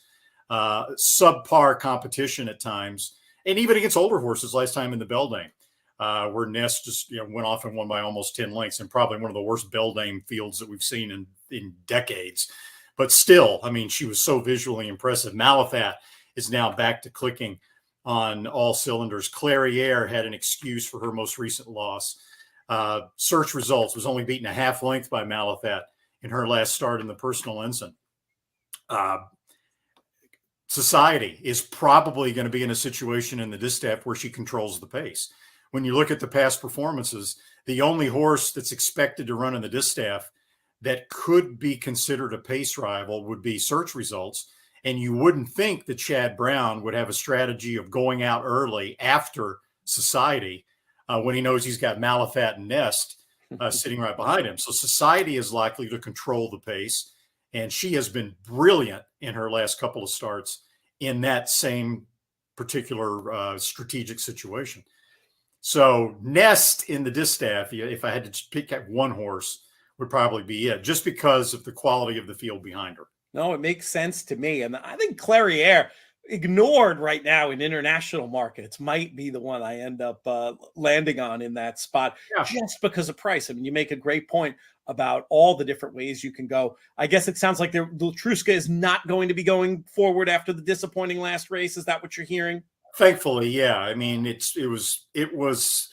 Speaker 3: Subpar competition at times, and even against older horses last time in the Beldame, where Nest just went off and won by almost 10 lengths, and probably one of the worst Beldame fields that we've seen in decades. But still, I mean, she was so visually impressive. Malathat is now back to clicking on all cylinders. Clariere had an excuse for her most recent loss. Search Results was only beaten a half length by Malathat in her last start in the Personal Ensign. Society is probably going to be in a situation in the distaff where she controls the pace. When you look at the past performances, the only horse that's expected to run in the distaff that could be considered a pace rival would be Search Results. And you wouldn't think that Chad Brown would have a strategy of going out early after Society when he knows he's got Malathat and Nest sitting right behind him. So Society is likely to control the pace. And she has been brilliant in her last couple of starts in that same particular strategic situation. So Nest in the distaff, if I had to pick out one horse, would probably be it, just because of the quality of the field behind her.
Speaker 1: No, it makes sense to me. And I think Clariere, ignored right now in international markets, might be the one I end up landing on in that spot, just because of price. I mean, you make a great point about all the different ways you can go. I guess it sounds like the Latruska is not going to be going forward after the disappointing last race. Is that what you're hearing?
Speaker 3: Thankfully, yeah. I mean, it was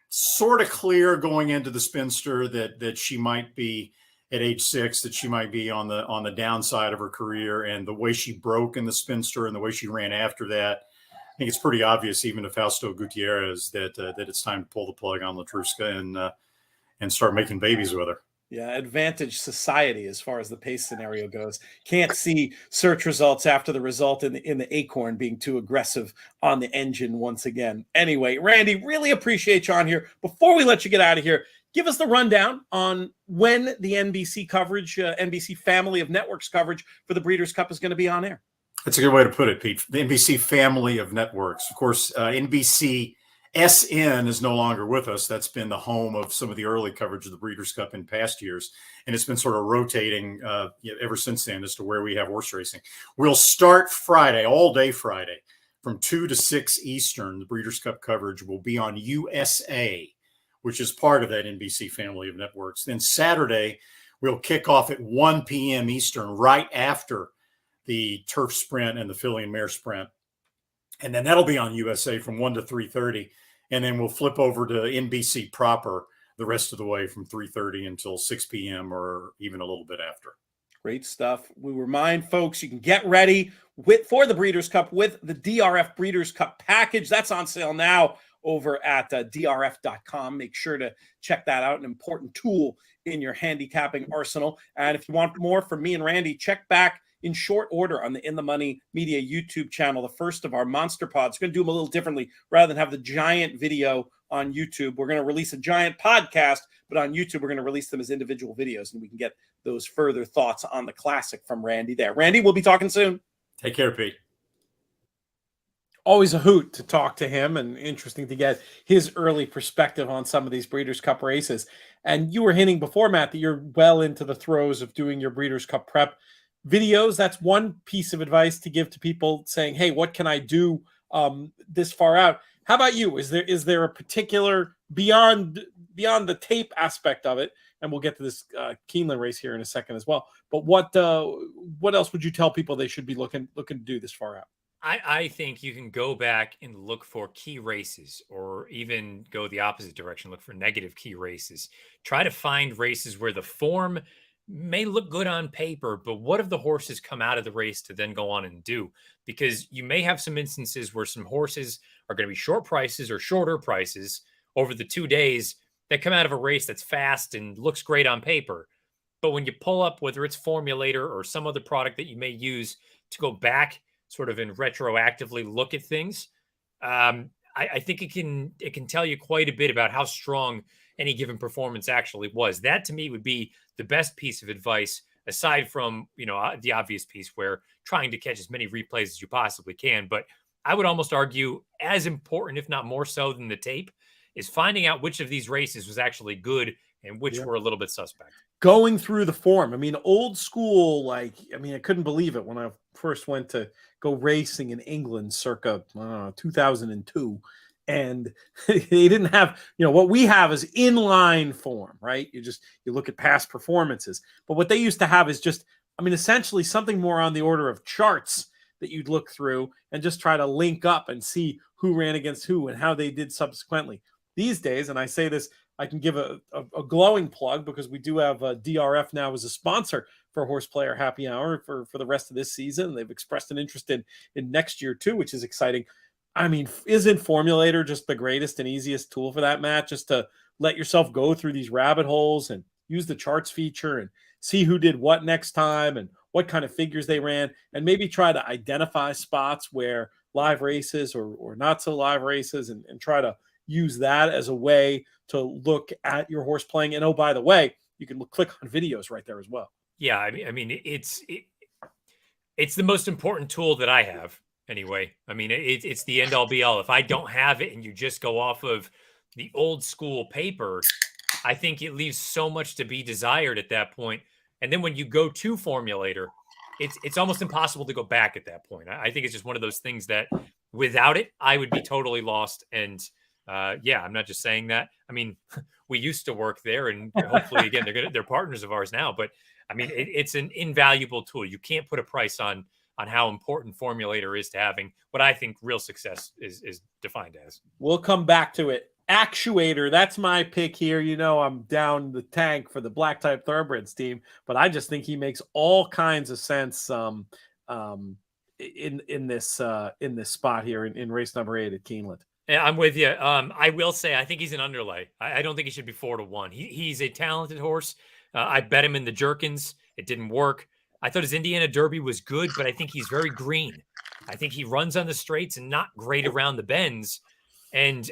Speaker 3: sort of clear going into the Spinster that she might be at age 6, that she might be on the downside of her career, and the way she broke in the Spinster and the way she ran after that, I think it's pretty obvious, even to Fausto Gutierrez, that it's time to pull the plug on Latruska and start making babies with her.
Speaker 1: Yeah, Advantage Society as far as the pace scenario goes. Can't see Search Results after the result in the Acorn being too aggressive on the engine once again. Anyway, Randy, really appreciate you on here. Before we let you get out of here, give us the rundown on when the NBC coverage, NBC family of networks coverage for the Breeders' Cup is going to be on air.
Speaker 3: That's a good way to put it, Pete. The NBC family of networks. Of course, NBC SN is no longer with us. That's been the home of some of the early coverage of the Breeders' Cup in past years. And it's been sort of rotating ever since then as to where we have horse racing. We'll start Friday, all day Friday, from 2 to 6 Eastern. The Breeders' Cup coverage will be on USA, which is part of that NBC family of networks. Then Saturday, we'll kick off at 1 p.m. Eastern, right after the turf sprint and the filly and mare sprint. And then that'll be on USA from 1 to 3:30. And then we'll flip over to NBC proper the rest of the way from 3:30 until 6 p.m. or even a little bit after.
Speaker 1: Great stuff. We remind folks you can get ready for the Breeders' Cup with the DRF Breeders' Cup package. That's on sale now over at drf.com. Make sure to check that out. An important tool in your handicapping arsenal. And if you want more from me and Randy, check back in short order on the In the Money Media YouTube channel, the first of our Monster Pods. We're going to do them a little differently. Rather than have the giant video on YouTube, we're going to release a giant podcast, but on YouTube, we're going to release them as individual videos, and we can get those further thoughts on the classic from Randy there. Randy, we'll be talking soon.
Speaker 3: Take care, Pete.
Speaker 1: Always a hoot to talk to him, and interesting to get his early perspective on some of these Breeders' Cup races. And you were hinting before, Matt, that you're well into the throes of doing your Breeders' Cup prep videos. That's one piece of advice to give to people saying, hey, what can I do this far out? How about you? Is there a particular beyond the tape aspect of it? And we'll get to this Keeneland race here in a second as well. But what else would you tell people they should be looking to do this far out?
Speaker 2: I think you can go back and look for key races, or even go the opposite direction, look for negative key races. Try to find races where the form may look good on paper, but what if the horses come out of the race to then go on and do? Because you may have some instances where some horses are going to be short prices or shorter prices over the 2 days that come out of a race that's fast and looks great on paper. But when you pull up, whether it's Formulator or some other product that you may use to go back sort of and retroactively look at things, I think it can tell you quite a bit about how strong any given performance actually was. That to me would be the best piece of advice, aside from, the obvious piece where trying to catch as many replays as you possibly can. But I would almost argue as important, if not more so than the tape, is finding out which of these races was actually good and which were a little bit suspect.
Speaker 1: Going through the form. I mean, old school, I couldn't believe it when I first went to go racing in England circa 2002. And they didn't have, what we have is inline form, right? You look at past performances. But what they used to have is essentially something more on the order of charts that you'd look through and just try to link up and see who ran against who and how they did subsequently. These days, and I say this, I can give a glowing plug because we do have DRF now as a sponsor for HorsePlayer Happy Hour for the rest of this season. They've expressed an interest in next year too, which is exciting. I mean, isn't Formulator just the greatest and easiest tool for that, Matt? Just to let yourself go through these rabbit holes and use the charts feature and see who did what next time and what kind of figures they ran, and maybe try to identify spots where live races or not so live races and try to use that as a way to look at your horse playing. And oh, by the way, you can click on videos right there as well.
Speaker 2: Yeah, I mean, it's the most important tool that I have. Anyway, I mean, it's the end all be all. If I don't have it and you just go off of the old school paper, I think it leaves so much to be desired at that point. And then when you go to Formulator, it's almost impossible to go back at that point. I think it's just one of those things that without it, I would be totally lost. And I'm not just saying that. I mean, we used to work there, and hopefully, again, they're partners of ours now. But I mean, it's an invaluable tool. You can't put a price on how important Formulator is to having what I think real success is defined as.
Speaker 1: We'll come back to it. Actuator, that's my pick here. I'm down the tank for the black type thoroughbreds team, but I just think he makes all kinds of sense in this spot here in race number 8 at Keeneland.
Speaker 2: Yeah, I'm with you. I will say I think he's an underlay. I don't think he should be 4-1. He's a talented horse. I bet him in the Jerkins. It didn't work. I thought his Indiana Derby was good, but I think he's very green. I think he runs on the straights and not great around the bends. And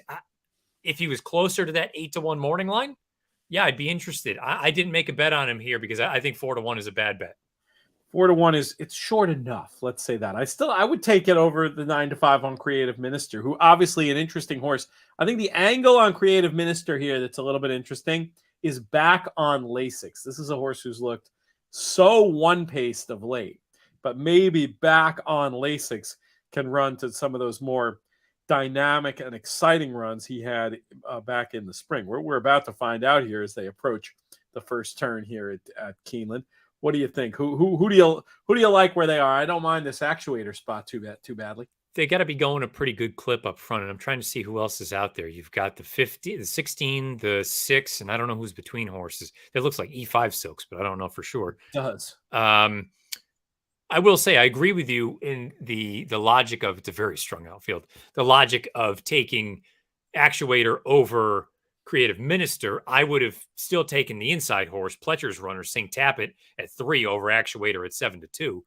Speaker 2: if he was closer to that 8-1 morning line, yeah, I'd be interested. I didn't make a bet on him here because I think 4-1 is a bad bet.
Speaker 1: 4-1 it's short enough. Let's say that. I would take it over the 9-5 on Creative Minister, who obviously an interesting horse. I think the angle on Creative Minister here that's a little bit interesting is back on Lasix. This is a horse who's looked so one-paced of late, but maybe back on Lasix can run to some of those more dynamic and exciting runs he had back in the spring. We're about to find out here as they approach the first turn here at Keeneland. What do you think? Who do you like where they are? I don't mind this actuator spot too badly.
Speaker 2: They got to be going a pretty good clip up front, and I'm trying to see who else is out there. You've got the 50, the 16, the 6, and I don't know who's between horses. It looks like E5 Silks, but I don't know for sure.
Speaker 1: It does.
Speaker 2: I will say I agree with you in the logic of, it's a very strong outfield. The logic of taking actuator over Creative Minister. I would have still taken the inside horse, Pletcher's runner, St. Tappet at 3 over actuator at 7-2.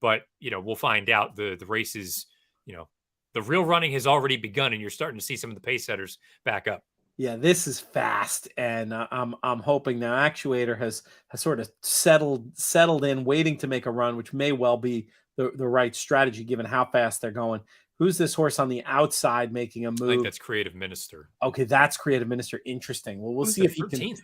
Speaker 2: But, we'll find out. The race is, the real running has already begun, and you're starting to see some of the pace setters back up.
Speaker 1: Yeah, this is fast, and I'm hoping now actuator has sort of settled in, waiting to make a run, which may well be the right strategy given how fast they're going. Who's this horse on the outside making a move?
Speaker 2: I think that's Creative Minister.
Speaker 1: Okay, that's Creative Minister. Interesting. Well, we'll see if he can.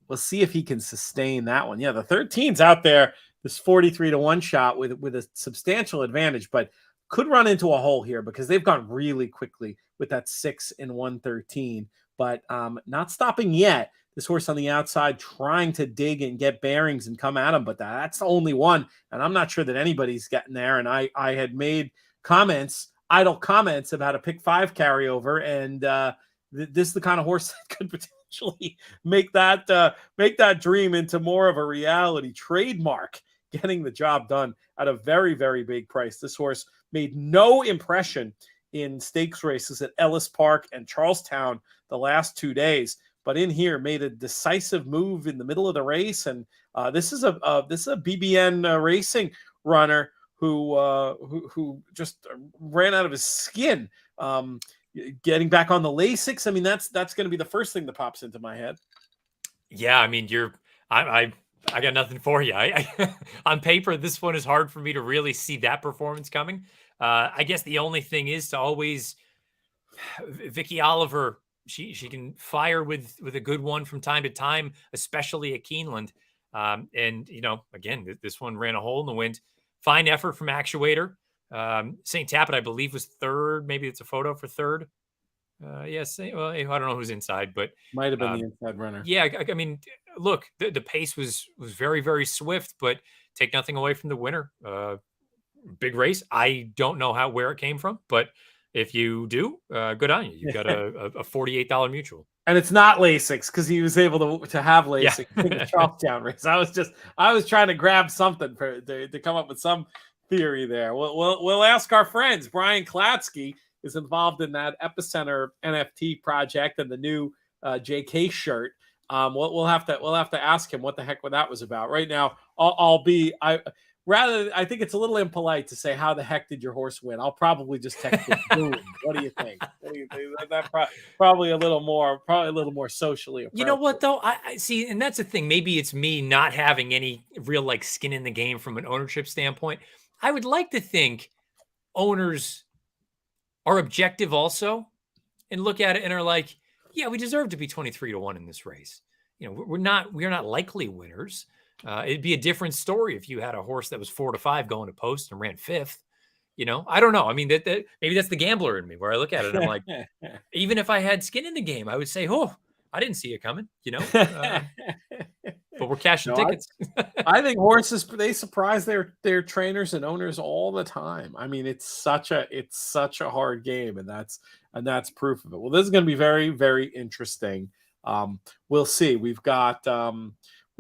Speaker 1: We'll see if he can sustain that one. Yeah, the 13's out there. This 43-1 shot with a substantial advantage, but could run into a hole here because they've gone really quickly with that 6 and 113. But not stopping yet. This horse on the outside trying to dig and get bearings and come at him, but that's the only one. And I'm not sure that anybody's getting there. And I had made idle comments about a pick 5 carryover, and this is the kind of horse that could potentially make that dream into more of a reality. Trademark getting the job done at a very, very big price. This horse made no impression in stakes races at Ellis Park and Charlestown the last 2 days, but in here made a decisive move in the middle of the race. And this is a BBN racing runner who just ran out of his skin, getting back on the Lasix. I mean, that's going to be the first thing that pops into my head.
Speaker 2: Yeah, I mean, I got nothing for you. On paper, this one is hard for me to really see that performance coming. I guess the only thing is to always, Vicky Oliver, she can fire with a good one from time to time, especially at Keeneland. And again, this one ran a hole in the wind. Fine effort from actuator. St. Tappet, I believe, was 3rd. Maybe it's a photo for 3rd. Yes. Well, I don't know who's inside, but
Speaker 1: might have been the inside runner.
Speaker 2: Yeah. I mean, look, the pace was very, very swift, but take nothing away from the winner. Big race. I don't know where it came from, but if you do, good on you. You've got a $48 mutual.
Speaker 1: And it's not Lasix because he was able to have Lasix in the Charlestown race. I was trying to grab something to come up with some theory there. We'll ask our friends. Brian Klatsky is involved in that Epicenter NFT project and the new JK shirt. We'll have to ask him what the heck that was about. Right now, I think it's a little impolite to say, how the heck did your horse win? I'll probably just text it. Boom. What do you think? That probably a little more socially appropriate.
Speaker 2: You know what, though? I see, and that's the thing. Maybe it's me not having any real skin in the game from an ownership standpoint. I would like to think owners are objective also and look at it and are like, yeah, we deserve to be 23-1 in this race. We're not likely winners. It'd be a different story if you had a horse that was 4-5 going to post and ran 5th. I don't know. I mean, that maybe that's the gambler in me where I look at it and I'm like, even if I had skin in the game, I would say, oh, I didn't see it coming, but we're cashing tickets.
Speaker 1: I think horses, they surprise their trainers and owners all the time. I mean, it's such a hard game, and that's proof of it. Well, this is going to be very, very interesting. We'll see. We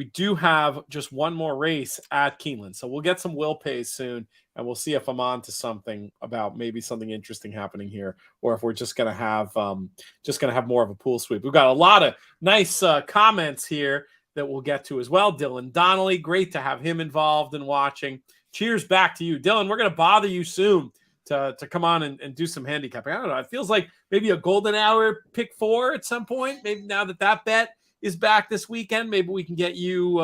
Speaker 1: do have just one more race at Keeneland, so we'll get some will pays soon, and we'll see if I'm on to something about maybe something interesting happening here, or if we're just gonna have more of a pool sweep. We've got a lot of nice comments here that we'll get to as well. Dylan Donnelly, great to have him involved in watching. Cheers back to you, Dylan. We're gonna bother you soon to come on and do some handicapping. I don't know. It feels like maybe a golden hour pick 4 at some point. Maybe now that bet is back this weekend, maybe we can get you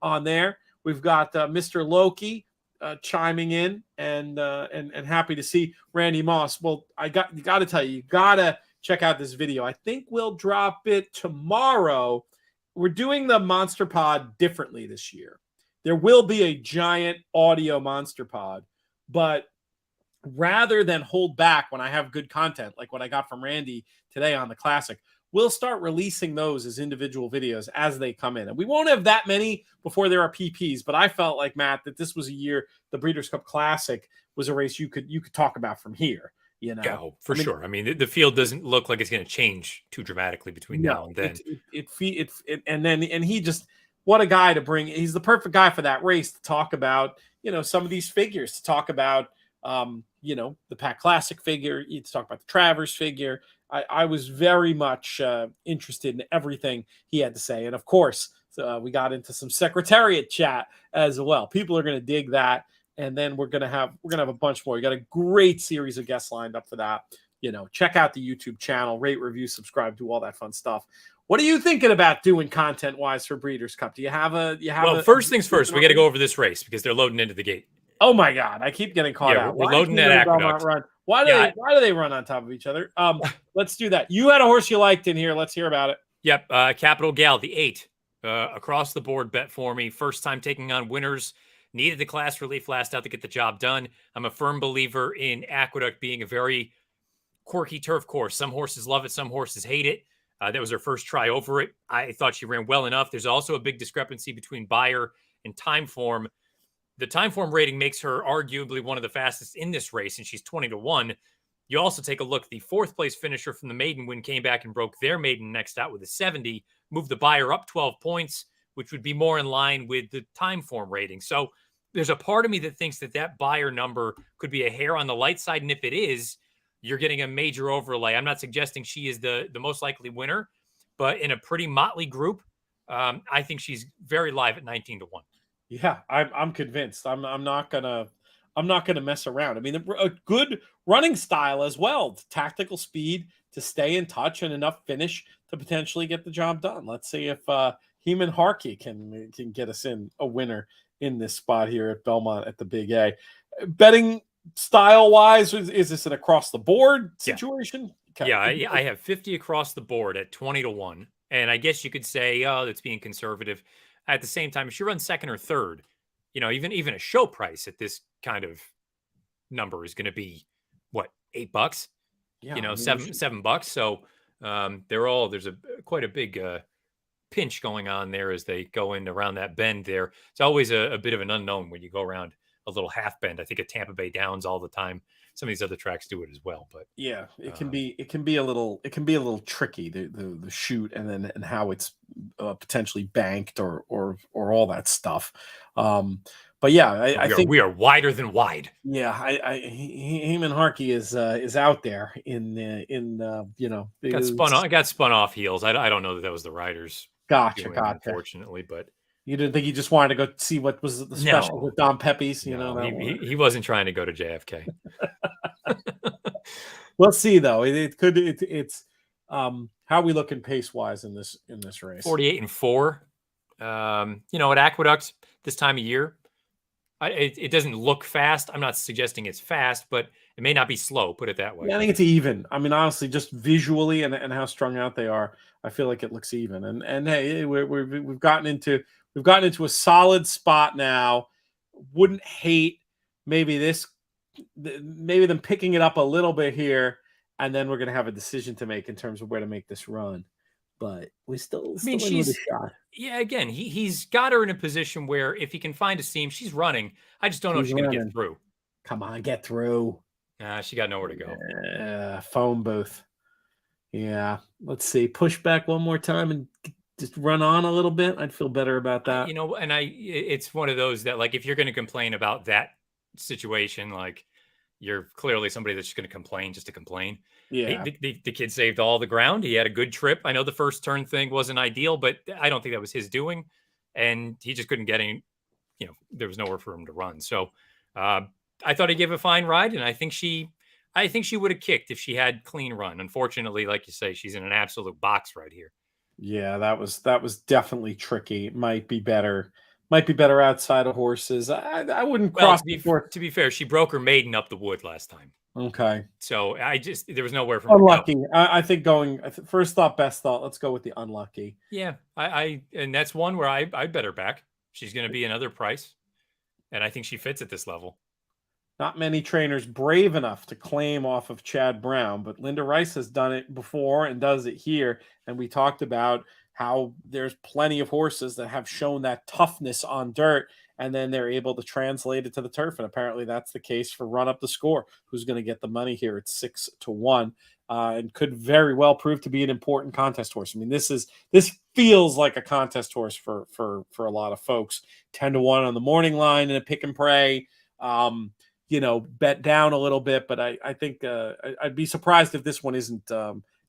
Speaker 1: on there. We've got Mr. Loki chiming in, and happy to see Randy Moss. Well, you got to tell you, you got to check out this video. I think we'll drop it tomorrow. We're doing the Monster Pod differently this year. There will be a giant audio Monster Pod, but rather than hold back when I have good content, like what I got from Randy today on the Classic, we'll start releasing those as individual videos as they come in. And we won't have that many before there are PPs, but I felt like, Matt, that this was a year, the Breeders' Cup Classic was a race you could talk about from here. You know,
Speaker 2: yeah, for sure. I mean, the field doesn't look like it's going to change too dramatically between now and then.
Speaker 1: And he just, what a guy to bring. He's the perfect guy for that race to talk about, some of these figures, to talk about, the Pack Classic figure, to talk about the Travers figure. I was very much interested in everything he had to say. And of course, we got into some Secretariat chat as well. People are going to dig that. And then we're going to have a bunch more. We got a great series of guests lined up for that. Check out the YouTube channel, rate, review, subscribe, do all that fun stuff. What are you thinking about doing content wise for Breeders' Cup? Do you have
Speaker 2: first things first, we got to go over this race because they're loading into the gate.
Speaker 1: Oh my God. I keep getting caught out.
Speaker 2: We're loading that Aqueduct.
Speaker 1: Why do they run on top of each other? Let's do that. You had a horse you liked in here. Let's hear about it.
Speaker 2: Yep. Capital Gal, the 8, across the board bet for me. First time taking on winners. Needed the class relief last out to get the job done. I'm a firm believer in Aqueduct being a very quirky turf course. Some horses love it. Some horses hate it. That was her first try over it. I thought she ran well enough. There's also a big discrepancy between Beyer and time form. The time form rating makes her arguably one of the fastest in this race, and she's 20-1. You also take a look. The 4th place finisher from the maiden win came back and broke their maiden next out with a 70, moved the Beyer up 12 points, which would be more in line with the time form rating. So there's a part of me that thinks that Beyer number could be a hair on the light side. And if it is, you're getting a major overlay. I'm not suggesting she is the most likely winner, but in a pretty motley group, I think she's very live at 19-1.
Speaker 1: Yeah, I'm convinced. I'm not gonna mess around. I mean, a good running style as well, tactical speed to stay in touch and enough finish to potentially get the job done. Let's see if Heman Harkey can get us in a winner in this spot here at Belmont at the Big A. Betting style wise, is this an across the board situation?
Speaker 2: Yeah, I have 50 across the board at 20-1, and I guess you could say, oh, that's being conservative. At the same time, if she runs second or third, even a show price at this kind of number is going to be what, $8?
Speaker 1: Yeah,
Speaker 2: $7. So there's quite a big pinch going on there as they go in around that bend there. It's always a bit of an unknown when you go around a little half bend. I think at Tampa Bay Downs all the time. Some of these other tracks do it as well, but
Speaker 1: yeah, it can be a little tricky, the shoot and how it's potentially banked or all that stuff. But yeah, I think
Speaker 2: we are wider than wide.
Speaker 1: Yeah, Heman Harkey is out there in
Speaker 2: got spun off heels. I don't know that was the riders.
Speaker 1: Gotcha.
Speaker 2: Unfortunately, but
Speaker 1: you didn't think he just wanted to go see what was the special with Don Pepe's?
Speaker 2: He wasn't trying to go to JFK.
Speaker 1: We'll see though. It's how are we looking pace wise in this race?
Speaker 2: 48-4. At Aqueduct this time of year, it doesn't look fast. I'm not suggesting it's fast, but it may not be slow. Put it that way.
Speaker 1: Yeah, I think it's even. I mean, honestly, just visually and how strung out they are, I feel like it looks even. And hey, we've gotten into a solid spot now. Wouldn't hate maybe them picking it up a little bit here, and then we're going to have a decision to make in terms of where to make this run. But we still in with a shot.
Speaker 2: Yeah, again, he's got her in a position where if he can find a seam, she's running. I just don't know if she's going to get through.
Speaker 1: Come on, get through.
Speaker 2: She got nowhere to go.
Speaker 1: Phone booth. Yeah, let's see. Push back one more time and just run on a little bit. I'd feel better about that.
Speaker 2: It's one of those that, like, if you're going to complain about that situation, like, you're clearly somebody that's just going to complain just to complain.
Speaker 1: Yeah.
Speaker 2: The kid saved all the ground. He had a good trip. I know the first turn thing wasn't ideal, but I don't think that was his doing. And he just couldn't get any, there was nowhere for him to run. So I thought he gave a fine ride, and I think she would have kicked if she had clean run. Unfortunately, like you say, she's in an absolute box right here.
Speaker 1: Yeah, that was definitely tricky. Might be better might be better outside of horses. I wouldn't
Speaker 2: Well,
Speaker 1: cross
Speaker 2: to be fair, she broke her maiden up the wood last time.
Speaker 1: Okay.
Speaker 2: So there was nowhere for me
Speaker 1: unlucky.
Speaker 2: to go.
Speaker 1: I think first thought, best thought. Let's go with the unlucky.
Speaker 2: Yeah, and that's one where I bet her back. She's going to be another price, and I think she fits at this level.
Speaker 1: Not many trainers brave enough to claim off of Chad Brown, but Linda Rice has done it before and does it here. And we talked about how there's plenty of horses that have shown that toughness on dirt, and then they're able to translate it to the turf. And apparently that's the case for Run Up the Score, who's going to get the money here at 6-1, and could very well prove to be an important contest horse. I mean, this feels like a contest horse for a lot of folks. 10-1 on the morning line in a pick and pray. Bet down a little bit, but I think I'd be surprised if this one isn't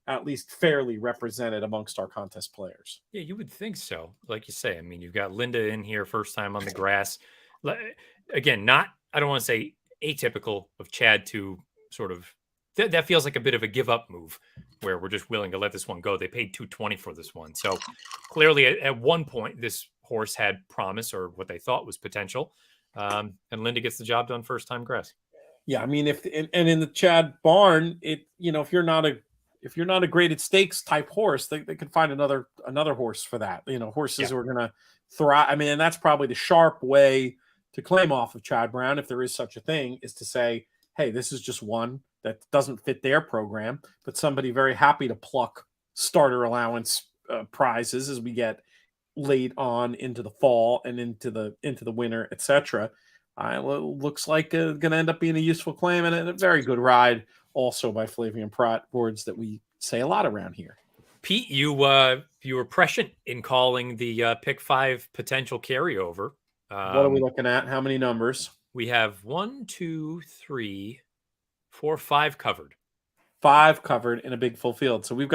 Speaker 1: at least fairly represented amongst our contest players.
Speaker 2: Yeah, you would think so. Like you say, I mean, you've got Linda in here, first time on the grass. Again, I don't want to say atypical of Chad to sort of, that feels like a bit of a give up move where we're just willing to let this one go. They paid $220 for this one. So clearly at one point, this horse had promise, or what they thought was potential. And Linda gets the job done first time grass.
Speaker 1: Yeah, I mean, in the Chad barn, if you're not a graded stakes type horse, they could find another horse for that. Horses who are going to thrive. I mean, and that's probably the sharp way to claim off of Chad Brown, if there is such a thing, is to say, hey, this is just one that doesn't fit their program, but somebody very happy to pluck starter allowance prizes as we get late on into the fall and into the winter, etc. Looks like going to end up being a useful claim and a very good ride also by Flavian Pratt, words that we say a lot around here.
Speaker 2: Pete, you were prescient in calling the pick 5 potential carryover.
Speaker 1: What are we looking at? How many numbers?
Speaker 2: We have 1, 2, 3, 4, 5 covered.
Speaker 1: 5 covered in a big full field. So we're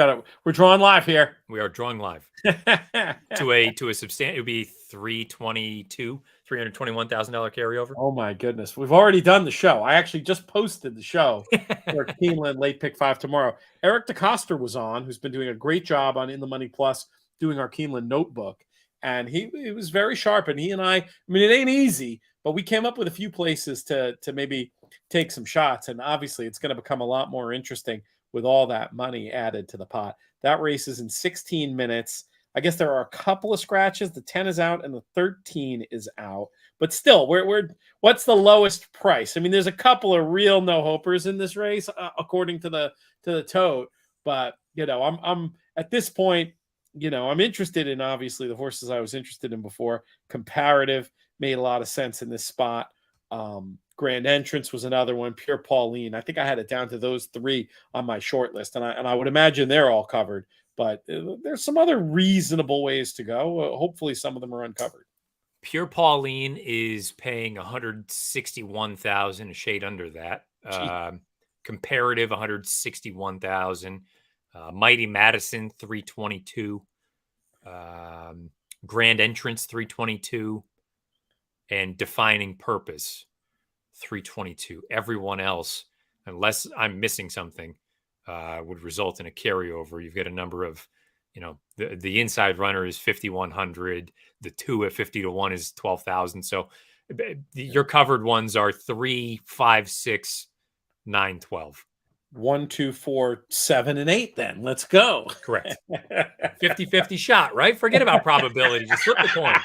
Speaker 1: drawing live here.
Speaker 2: We are drawing live to a substantial. It would be $321,000 carryover.
Speaker 1: Oh my goodness, we've already done the show. I actually just posted the show for Keeneland late pick 5 tomorrow. Eric DeCoster was on, who's been doing a great job on In the Money Plus doing our Keeneland notebook, and he was very sharp. And he and I mean, it ain't easy, but we came up with a few places to maybe take some shots. And obviously it's going to become a lot more interesting with all that money added to the pot. That race is in 16 minutes. I guess there are a couple of scratches. The 10 is out and the 13 is out. But still, what's the lowest price? I mean, there's a couple of real no-hopers in this race, according to the tote. But I'm at this point, I'm interested in, obviously, the horses I was interested in before. Comparative made a lot of sense in this spot. Grand Entrance was another one. Pure Pauline. I think I had it down to those 3 on my short list, and I would imagine they're all covered. But there's some other reasonable ways to go. Hopefully, some of them are uncovered.
Speaker 2: Pure Pauline is paying $161,000, a shade under that. Comparative $161,000. Mighty Madison $322. Grand Entrance $322, and Defining Purpose $322. Everyone else, unless I'm missing something, would result in a carryover. You've got a number of, the inside runner is 5,100. The 2 at 50-1 is 12,000. So your covered ones are 3, 5, 6, 9, 12.
Speaker 1: 1, 2, 4, 7, and 8. Then let's go.
Speaker 2: Correct. 50-50 shot, right? Forget about probability. Just flip the coin.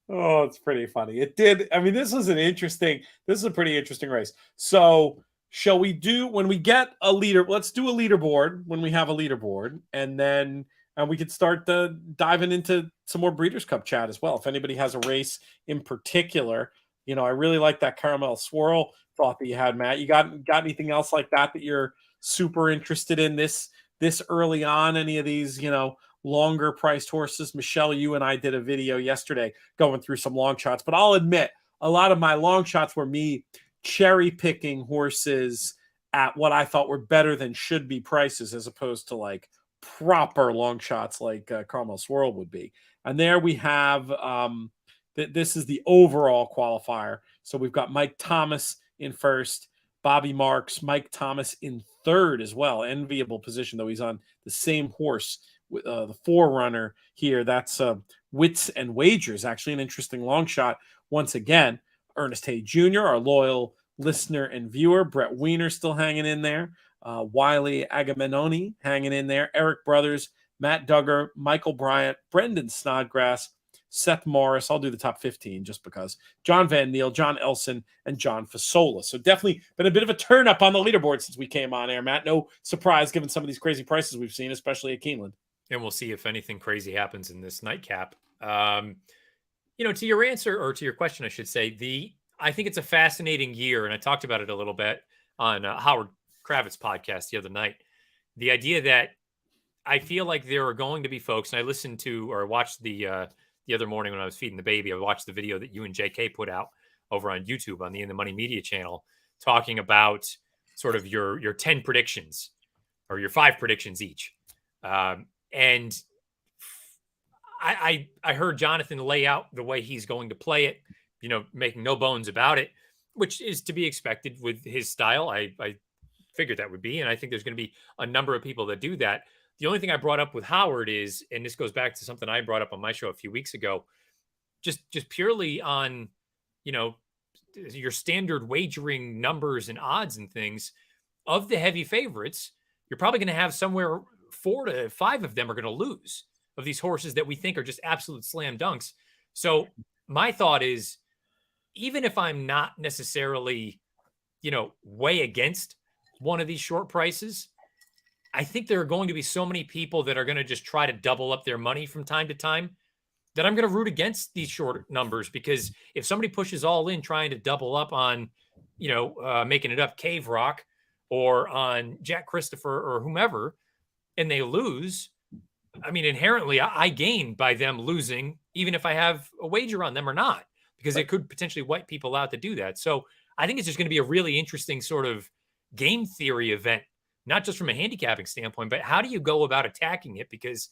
Speaker 1: Oh, it's pretty funny. It did. I mean, this is a pretty interesting race. So shall we do, when we get a leader, let's do a leaderboard when we have a leaderboard, and then we could start diving into some more Breeders' Cup chat as well. If anybody has a race in particular, I really like that Caramel Swirl thought that you had, Matt. You got anything else like that you're super interested in this early on? Any of these, longer priced horses? Michelle, you and I did a video yesterday going through some long shots, but I'll admit a lot of my long shots were me cherry picking horses at what I thought were better than should be prices, as opposed to like proper long shots like Caramel Swirl would be. And there we have, this is the overall qualifier. So we've got Mike Thomas in first, Bobby Marks, Mike Thomas in third as well. Enviable position, though. He's on the same horse with the forerunner here. That's Wits and Wagers. Actually, an interesting long shot once again. Ernest Hay Jr., our loyal listener and viewer. Brett Wiener still hanging in there. Wiley Agamemnoni hanging in there. Eric Brothers, Matt Duggar, Michael Bryant, Brendan Snodgrass, Seth Morris. I'll do the top 15 just because. John Van Neal, John Elson, and John Fasola. So definitely been a bit of a turn up on the leaderboard since we came on air, Matt. No surprise given some of these crazy prices we've seen, especially at Keeneland.
Speaker 2: And we'll see if anything crazy happens in this nightcap. To your answer, or to your question, I should say, I think it's a fascinating year, and I talked about it a little bit on Howard Kravitz podcast the other night. The idea that I feel like there are going to be folks, and I listened to or watched the other morning when I was feeding the baby, I watched the video that you and JK put out over on YouTube on the In the Money Media channel, talking about sort of your 10 predictions or your 5 predictions each. And I heard Jonathan lay out the way he's going to play it, making no bones about it, which is to be expected with his style. I figured that would be, and I think there's going to be a number of people that do that. The only thing I brought up with Howard is, and this goes back to something I brought up on my show a few weeks ago, just purely on, your standard wagering numbers and odds and things of the heavy favorites. You're probably going to have somewhere 4 to 5 of them are going to lose, of these horses that we think are just absolute slam dunks. So my thought is, even if I'm not necessarily, way against one of these short prices, I think there are going to be so many people that are going to just try to double up their money from time to time that I'm going to root against these short numbers, because if somebody pushes all in trying to double up on, making it up Cave Rock or on Jack Christopher or whomever, and they lose, I mean, inherently I gain by them losing, even if I have a wager on them or not, because it could potentially wipe people out to do that. So I think it's just going to be a really interesting sort of game theory event, not just from a handicapping standpoint, but how do you go about attacking it? Because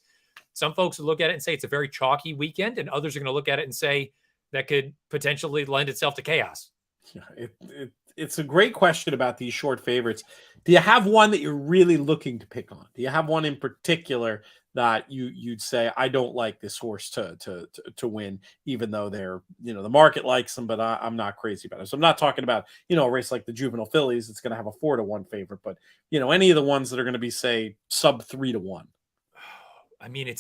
Speaker 2: some folks will look at it and say it's a very chalky weekend, and others are going to look at it and say that could potentially lend itself to chaos.
Speaker 1: Yeah, it's a great question about these short favorites. Do you have one that you're really looking to pick on? Do you have one in particular that you'd say, I don't like this horse to win, even though they're, the market likes them, but I'm not crazy about it. So I'm not talking about, a race like the Juvenile Fillies. It's going to have a 4-1 favorite, but any of the ones that are going to be, say, sub 3-1.
Speaker 2: I mean,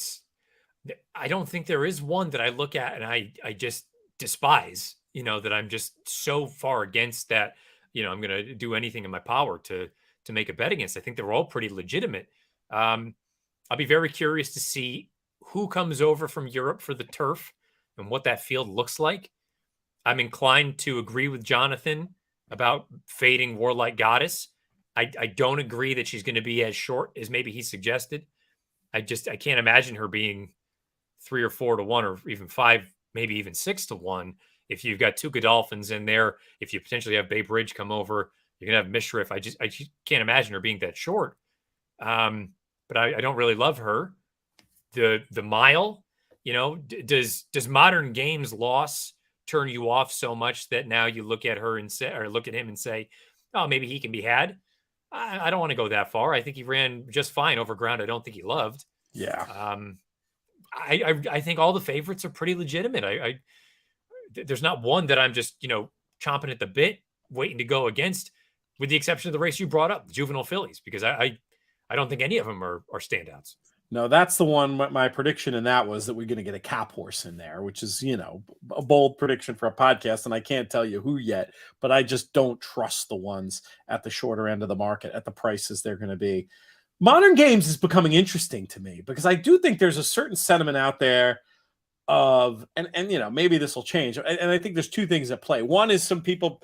Speaker 2: I don't think there is one that I look at and I just despise, that I'm just so far against that, I'm going to do anything in my power to make a bet against. I think they're all pretty legitimate. I'll be very curious to see who comes over from Europe for the turf and what that field looks like. I'm inclined to agree with Jonathan about fading Warlike Goddess. I don't agree that she's going to be as short as maybe he suggested. I can't imagine her being 3 or 4-1 or even 5, maybe even 6-1. If you've got 2 Godolphins in there, if you potentially have Babe Ridge come over, you're going to have Mishriff. I just can't imagine her being that short. But I don't really love her. The mile, does Modern Games loss turn you off so much that now you look at her and say, or look at him and say, oh, maybe he can be had? I don't want to go that far. I think he ran just fine over ground I don't think he loved.
Speaker 1: Yeah.
Speaker 2: I think all the favorites are pretty legitimate. There's not one that I'm just, chomping at the bit, waiting to go against, with the exception of the race you brought up, the Juvenile Fillies, because I don't think any of them are standouts.
Speaker 1: No, that's the one. My prediction in that was that we're going to get a cap horse in there, which is, a bold prediction for a podcast. And I can't tell you who yet, but I just don't trust the ones at the shorter end of the market at the prices they're going to be. Modern Games is becoming interesting to me because I do think there's a certain sentiment out there of, and maybe this will change. And I think there's 2 things at play. One is some people,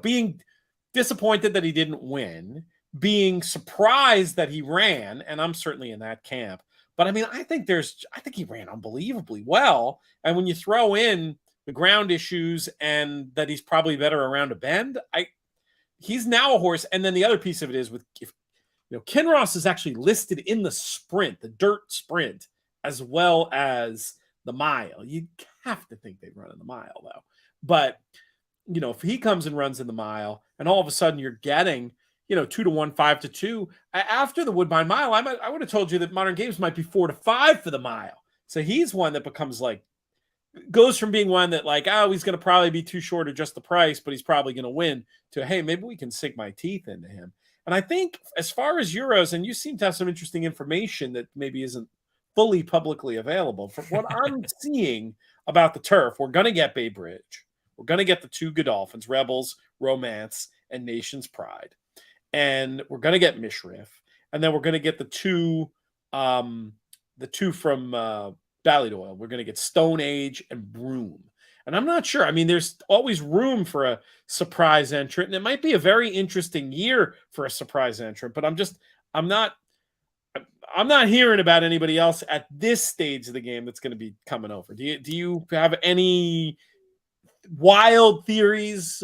Speaker 1: being disappointed that he didn't win, being surprised that he ran, and I'm certainly in that camp. But I mean, I think he ran unbelievably well. And when you throw in the ground issues and that he's probably better around a bend, he's now a horse. And then the other piece of it is Kinross is actually listed in the sprint, the dirt sprint, as well as the mile. You have to think they'd run in the mile though. But, if he comes and runs in the mile and all of a sudden you're getting, 2-1, 5-2 after the Woodbine Mile, I would have told you that Modern Games might be 4-5 for the mile. So he's one that becomes like goes from being one that like, oh, he's going to probably be too short of just the price, but he's probably going to win, to, hey, maybe we can sink my teeth into him. And I think as far as Euros, and you seem to have some interesting information that maybe isn't fully publicly available. From what I'm seeing about the turf, we're going to get Bay Bridge. We're going to get the 2 Godolphins, Rebels, Romance, and Nation's Pride. And we're going to get Mishriff. And then we're going to get the two from Ballydoyle. We're going to get Stone Age and Broom. And I'm not sure. I mean, there's always room for a surprise entrant, and it might be a very interesting year for a surprise entrant, but I'm not hearing about anybody else at this stage of the game that's going to be coming over. Do you have any wild theories,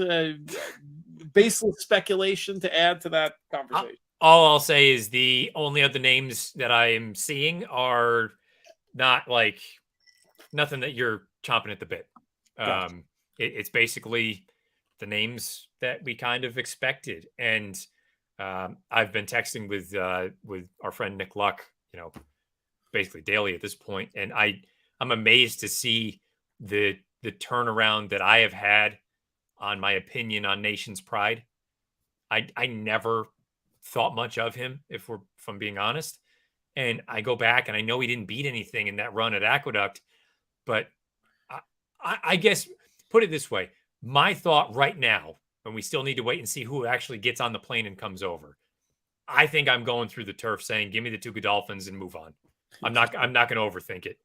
Speaker 1: baseless speculation to add to that conversation?
Speaker 2: All I'll say is the only other names that I am seeing are not like nothing that you're chomping at the bit.
Speaker 1: Gotcha.
Speaker 2: It's basically the names that we kind of expected. And I've been texting with our friend Nick Luck, basically daily at this point. And I'm amazed to see the turnaround that I have had on my opinion on Nation's Pride. I never thought much of him, if I'm being honest. And I go back and I know he didn't beat anything in that run at Aqueduct, but I guess put it this way. My thought right now, and we still need to wait and see who actually gets on the plane and comes over. I think I'm going through the turf saying, give me the 2 Godolphins and move on. I'm not going to overthink it.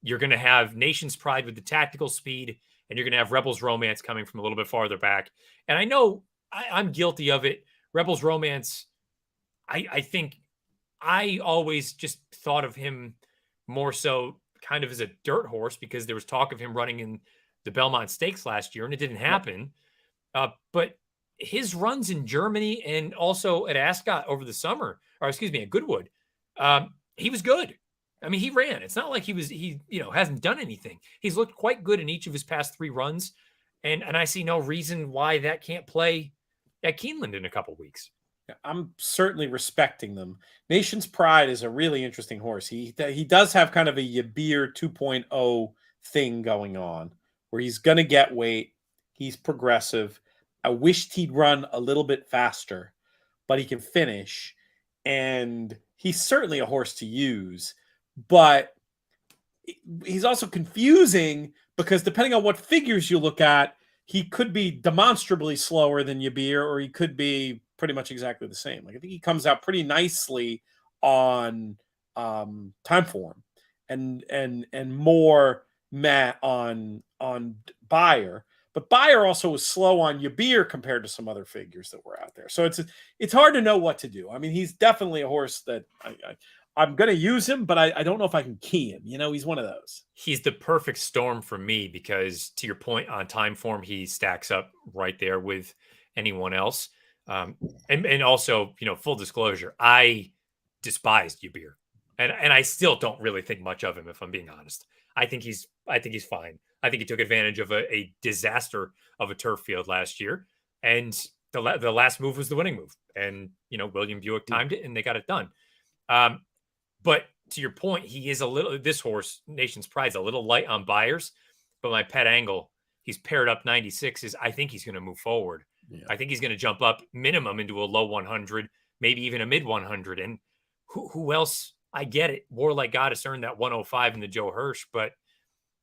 Speaker 2: You're going to have Nation's Pride with the tactical speed, and you're going to have Rebels Romance coming from a little bit farther back. And I know I'm guilty of it. Rebels Romance, I think I always just thought of him more so kind of as a dirt horse because there was talk of him running in the Belmont Stakes last year and it didn't happen. But his runs in Germany and also at Ascot over the summer, at Goodwood, he was good. I mean, he ran. It's not like he hasn't done anything. He's looked quite good in each of his past 3 runs. And I see no reason why that can't play at Keeneland in a couple weeks.
Speaker 1: I'm certainly respecting them. Nation's Pride is a really interesting horse. He does have kind of a Yabir 2.0 thing going on where he's going to get weight. He's progressive. I wished he'd run a little bit faster, but he can finish. And he's certainly a horse to use, but he's also confusing because depending on what figures you look at, he could be demonstrably slower than Yabir, or he could be pretty much exactly the same. Like I think he comes out pretty nicely on time form and more Matt on Bayer. But Bayer also was slow on Yabir compared to some other figures that were out there. So it's hard to know what to do. I mean, he's definitely a horse that I'm going to use him, but I don't know if I can key him. He's one of those.
Speaker 2: He's the perfect storm for me because, to your point on time form, he stacks up right there with anyone else. And also, full disclosure, I despised Yabir, and I still don't really think much of him, if I'm being honest. I think he's fine. I think he took advantage of a disaster of a turf field last year, and the last move was the winning move. And William Buick timed it, and they got it done. But to your point, he is this horse, Nation's Pride's a little light on buyers, but my pet angle, he's paired up 96s. I think he's going to move forward. Yeah. I think he's going to jump up minimum into a low 100, maybe even a mid 100. And who else? I get it. Warlike Goddess earned that 105 in the Joe Hirsch, but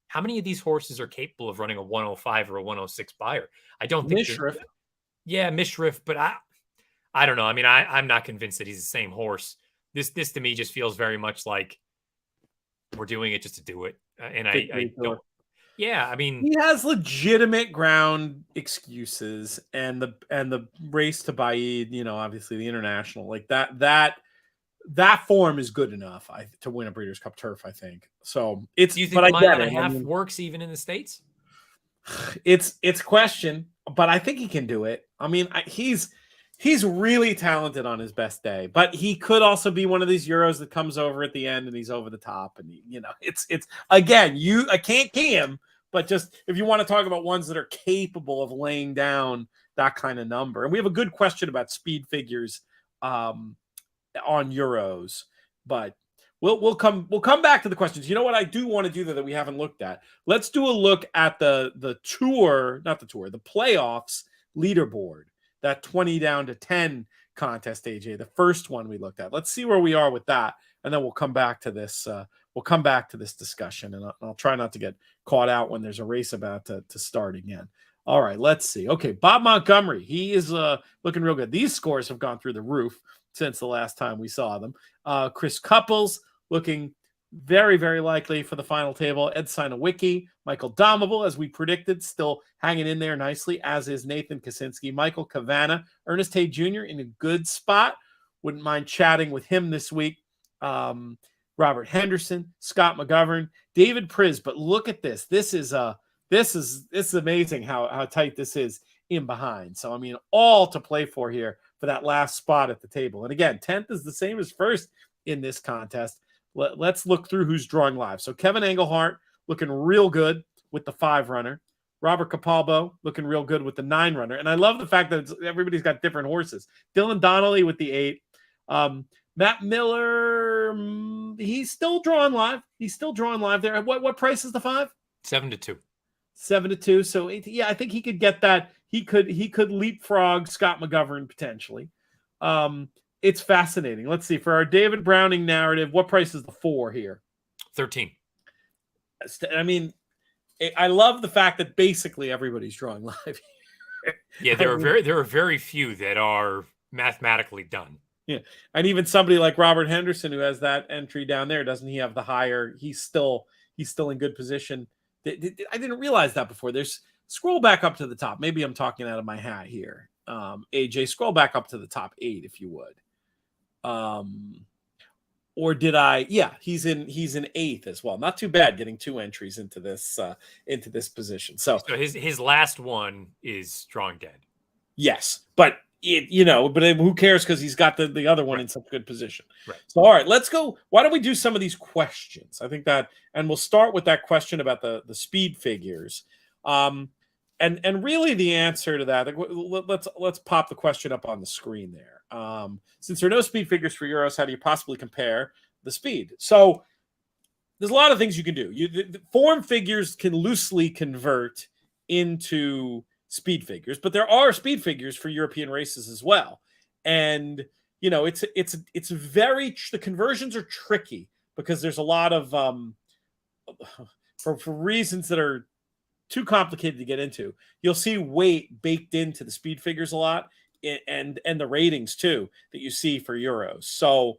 Speaker 2: how many of these horses are capable of running a 105 or a 106 buyer? I don't think.
Speaker 1: Mishriff.
Speaker 2: Yeah, Mishriff, but I don't know. I mean, I'm not convinced that he's the same horse. This to me just feels very much like we're doing it just to do it. And I don't. Yeah, I mean,
Speaker 1: he has legitimate ground excuses, and the race to Baid, obviously the international, like that form is good enough to win a Breeders' Cup Turf. I think so. It's.
Speaker 2: Do you think the mile and a half works even in the States?
Speaker 1: It's question, but I think he can do it. I mean, he's really talented on his best day, but he could also be one of these Euros that comes over at the end and he's over the top. And it's again, I can't key him, but just if you want to talk about ones that are capable of laying down that kind of number. And we have a good question about speed figures on Euros, but We'll come back to the questions. You know what I do want to do that we haven't looked at? Let's do a look at the tour, not the tour, the playoffs leaderboard, that 20 down to 10 contest, AJ, the first one we looked at. Let's see where we are with that, and then we'll come back to this. We'll come back to this discussion, and I'll try not to get caught out when there's a race about to start again. All right, let's see. Okay, Bob Montgomery, he is looking real good. These scores have gone through the roof since the last time we saw them. Chris Couples looking very, very likely for the final table. Ed Sinowicki, Michael Domable, as we predicted, still hanging in there nicely, as is Nathan Kaczynski. Michael Cavanna, Ernest Hay Jr. in a good spot. Wouldn't mind chatting with him this week. Robert Henderson, Scott McGovern, David Priz. But look at this. This is amazing how tight this is in behind. So, I mean, all to play for here for that last spot at the table. And again, 10th is the same as first in this contest. Let's look through who's drawing live. So Kevin Engelhart looking real good with the 5 runner. Robert Capalbo looking real good with the 9 runner. And I love the fact that everybody's got different horses. Dylan Donnelly with the 8. Matt Miller, he's still drawing live. He's still drawing live there. What price is the 5?
Speaker 2: 7-2.
Speaker 1: 7-2. So yeah, I think he could get that. He could leapfrog Scott McGovern potentially. It's fascinating. Let's see, for our David Browning narrative, what price is the 4 here?
Speaker 2: 13.
Speaker 1: I mean, I love the fact that basically everybody's drawing live.
Speaker 2: Yeah, there are very few that are mathematically done.
Speaker 1: Yeah, and even somebody like Robert Henderson, who has that entry down there, doesn't he have the higher? He's still in good position. I didn't realize that before. Scroll back up to the top. Maybe I'm talking out of my hat here. AJ, scroll back up to the top 8 if you would. Or did I? Yeah, he's in 8th as well. Not too bad getting 2 entries into this position. So
Speaker 2: his last one is drawing dead.
Speaker 1: Yes, but who cares, because he's got the other one in such good position.
Speaker 2: Right.
Speaker 1: So all right, let's go. Why don't we do some of these questions? I think that, and we'll start with that question about the speed figures. And really the answer to that, let's pop the question up on the screen there. Since there are no speed figures for Euros, how do you possibly compare the speed? So there's a lot of things you can do. The form figures can loosely convert into speed figures, but there are speed figures for European races as well. And it's very, the conversions are tricky because there's a lot of for reasons that are too complicated to get into. You'll see weight baked into the speed figures a lot, and the ratings too that you see for Euros. So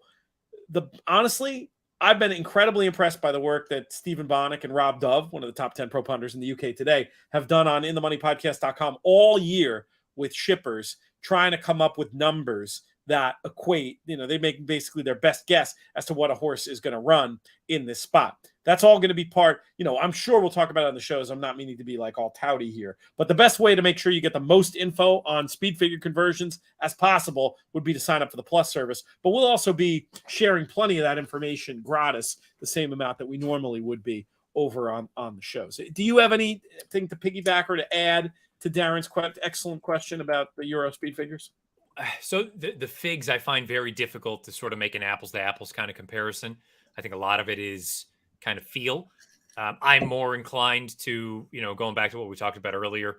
Speaker 1: honestly, I've been incredibly impressed by the work that Stephen Bonnick and Rob Dove, one of the top 10 pro punters in the UK today, have done on InTheMoneyPodcast.com all year with shippers, trying to come up with numbers that equate. They make basically their best guess as to what a horse is going to run in this spot. That's all going to be part, I'm sure we'll talk about it on the shows. I'm not meaning to be like all touty here, but the best way to make sure you get the most info on speed figure conversions as possible would be to sign up for the Plus service. But we'll also be sharing plenty of that information gratis, the same amount that we normally would be over on the shows. Do you have anything to piggyback or to add to Darren's excellent question about the Euro speed figures?
Speaker 2: So the figs I find very difficult to sort of make an apples to apples kind of comparison. I think a lot of it is kind of feel. I'm more inclined to, going back to what we talked about earlier,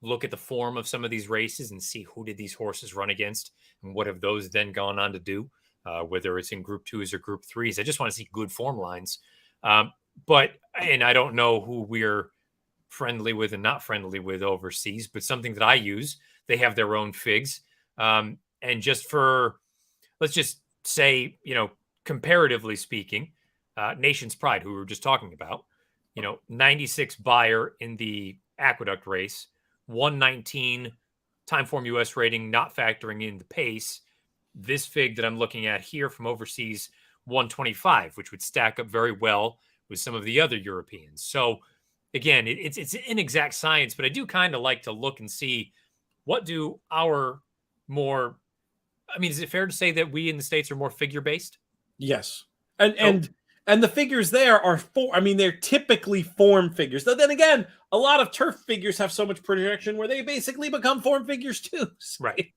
Speaker 2: look at the form of some of these races and see who did these horses run against and what have those then gone on to do, whether it's in Group 2s or Group 3s. I just want to see good form lines. But I don't know who we're friendly with and not friendly with overseas, but something that I use, they have their own figs. And just let's just say, comparatively speaking, Nation's Pride, who we were just talking about, 96 buyer in the Aqueduct race, 119 time form US rating, not factoring in the pace. This fig that I'm looking at here from overseas, 125, which would stack up very well with some of the other Europeans. So again, it's inexact science, but I do kind of like to look and see what do our more, is it fair to say that we in the States are more figure based?
Speaker 1: Yes. And the figures there are they're typically form figures. Though then again, a lot of turf figures have so much projection where they basically become form figures too. So
Speaker 2: right.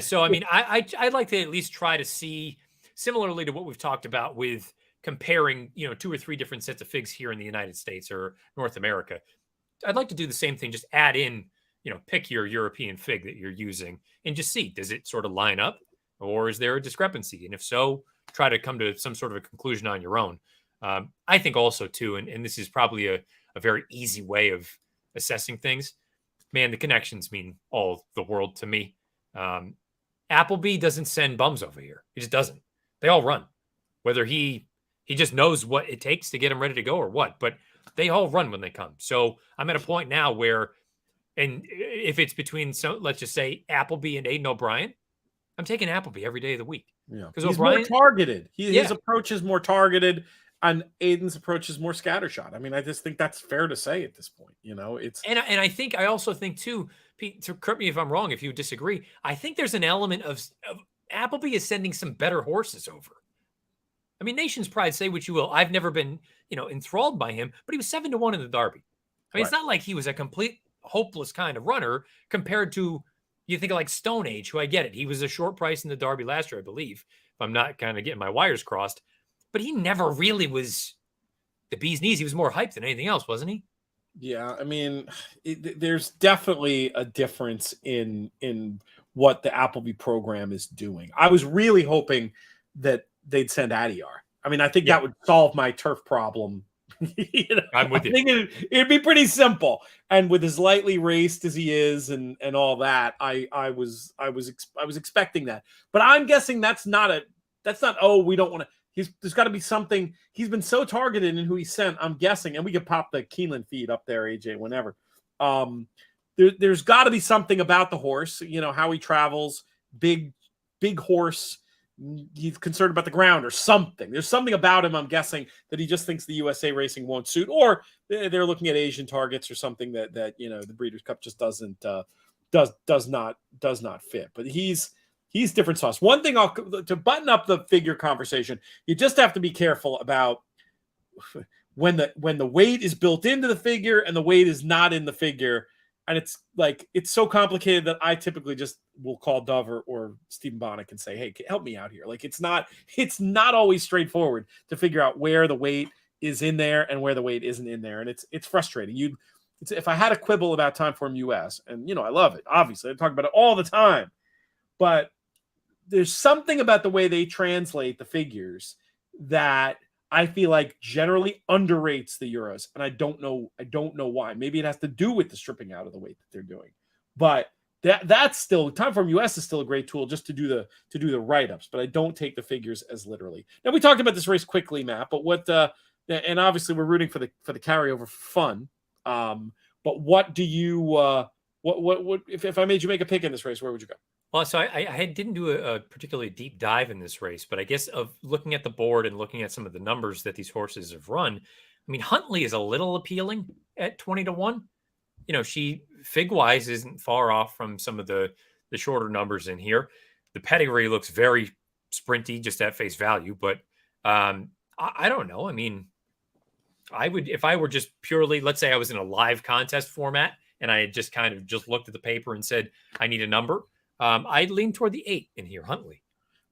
Speaker 2: So I'd like to at least try to see, similarly to what we've talked about with comparing, 2 or 3 different sets of figs here in the United States or North America. I'd like to do the same thing. Just add in, pick your European fig that you're using and just see, does it sort of line up or is there a discrepancy? And if so, try to come to some sort of a conclusion on your own. I think also too, and this is probably a very easy way of assessing things. Man, the connections mean all the world to me. Appleby doesn't send bums over here. He just doesn't. They all run. Whether he just knows what it takes to get them ready to go or what, but they all run when they come. So I'm at a point now where, and if it's between, so let's just say Appleby and Aiden O'Brien, I'm taking Appleby every day of the week.
Speaker 1: Yeah,
Speaker 2: because
Speaker 1: he's
Speaker 2: O'Brien,
Speaker 1: more targeted. His approach is more targeted, and Aiden's approach is more scattershot. I mean, I just think that's fair to say at this point. It's
Speaker 2: and I also think too, Pete, to correct me if I'm wrong, if you disagree, I think there's an element of Appleby is sending some better horses over. I mean, Nation's Pride, say what you will. I've never been, enthralled by him, but he was 7-1 in the Derby. I mean, It's not like he was a complete hopeless kind of runner compared to, you think of like Stone Age, who I get it. He was a short price in the Derby last year, I believe, if I'm not kind of getting my wires crossed. But he never really was the bee's knees. He was more hyped than anything else, wasn't he?
Speaker 1: Yeah, I mean, there's definitely a difference in what the Appleby program is doing. I was really hoping that they'd send Adyar. I mean, I think that would solve my turf problem.
Speaker 2: I'm with you.
Speaker 1: I think it'd be pretty simple. And with as lightly raced as he is and all that, I was expecting that. But I'm guessing that's not we don't want to. There's got to be something. He's been so targeted in who he sent, I'm guessing, and we could pop the Keeneland feed up there, AJ, whenever. There's got to be something about the horse, how he travels, big horse. He's concerned about the ground or something. There's something about him, I'm guessing, that he just thinks the USA racing won't suit, or they're looking at Asian targets or something that the Breeders' Cup just does not fit. But he's different sauce. One thing to button up the figure conversation, you just have to be careful about when the weight is built into the figure and the weight is not in the figure. And it's so complicated that I typically just will call Dove or Stephen Bonnick and say, hey, help me out here. Like it's not always straightforward to figure out where the weight is in there and where the weight isn't in there. And it's frustrating. If I had a quibble about Timeform US, and I love it, obviously I talk about it all the time, but there's something about the way they translate the figures that I feel like generally underrates the Euros, and I don't know why. Maybe it has to do with the stripping out of the weight that they're doing, but that's still Timeform US is still a great tool just to do the write-ups. But I don't take the figures as literally. Now we talked about this race quickly, Matt, but and obviously we're rooting for the carryover for fun. But what do you what if I made you make a pick in this race, where would you go?
Speaker 2: Well, so I didn't do a particularly deep dive in this race, but I guess of looking at the board and looking at some of the numbers that these horses have run, I mean, Huntley is a little appealing at 20-1. She fig-wise isn't far off from some of the shorter numbers in here. The pedigree looks very sprinty just at face value, but I don't know. I mean, I would, if I were just purely, let's say I was in a live contest format and I had just kind of just looked at the paper and said, I need a number. I'd lean toward the 8 in here, Huntley.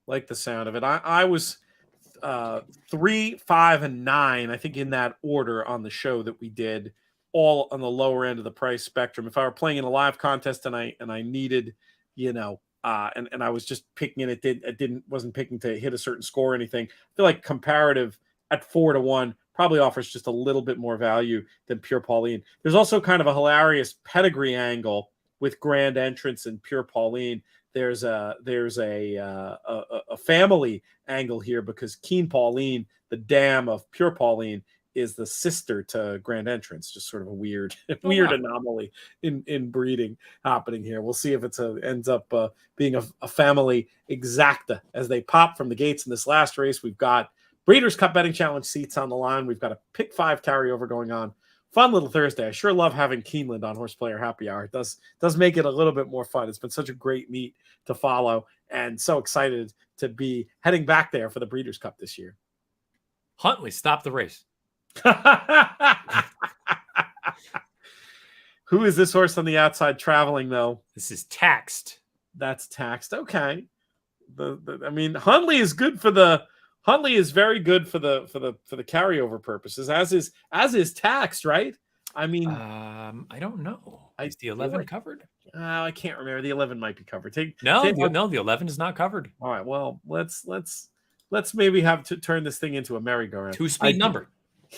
Speaker 1: Like the sound of it. I was 3, 5, and 9, I think, in that order on the show that we did, all on the lower end of the price spectrum. If I were playing in a live contest and I needed, and I was just picking it, wasn't picking to hit a certain score or anything. I feel like comparative at 4-1 probably offers just a little bit more value than Pure Pauline. There's also kind of a hilarious pedigree angle with Grand Entrance and Pure Pauline. There's a family angle here because Keen Pauline, the dam of Pure Pauline, is the sister to Grand Entrance. Just sort of a weird anomaly in breeding happening here. We'll see if ends up being a family exacta as they pop from the gates in this last race. We've got Breeders' Cup Betting Challenge seats on the line. We've got a pick 5 carryover going on. Fun little Thursday. I sure love having Keeneland on HorsePlayer Happy Hour. It does make it a little bit more fun. It's been such a great meet to follow, and so excited to be heading back there for the Breeders' Cup this year.
Speaker 2: Huntley, stop the race.
Speaker 1: Who is this horse on the outside traveling, though?
Speaker 2: This is Taxed.
Speaker 1: That's Taxed. Okay. I mean, Huntley is good for the Huntley is very good for the carryover purposes, as is Taxed, right? I mean,
Speaker 2: I don't know. Is the 11 covered?
Speaker 1: I can't remember. The 11 might be covered.
Speaker 2: No, the 11 is not covered.
Speaker 1: All right. Well, let's maybe have to turn this thing into a merry-go-round.
Speaker 2: 2-speed number.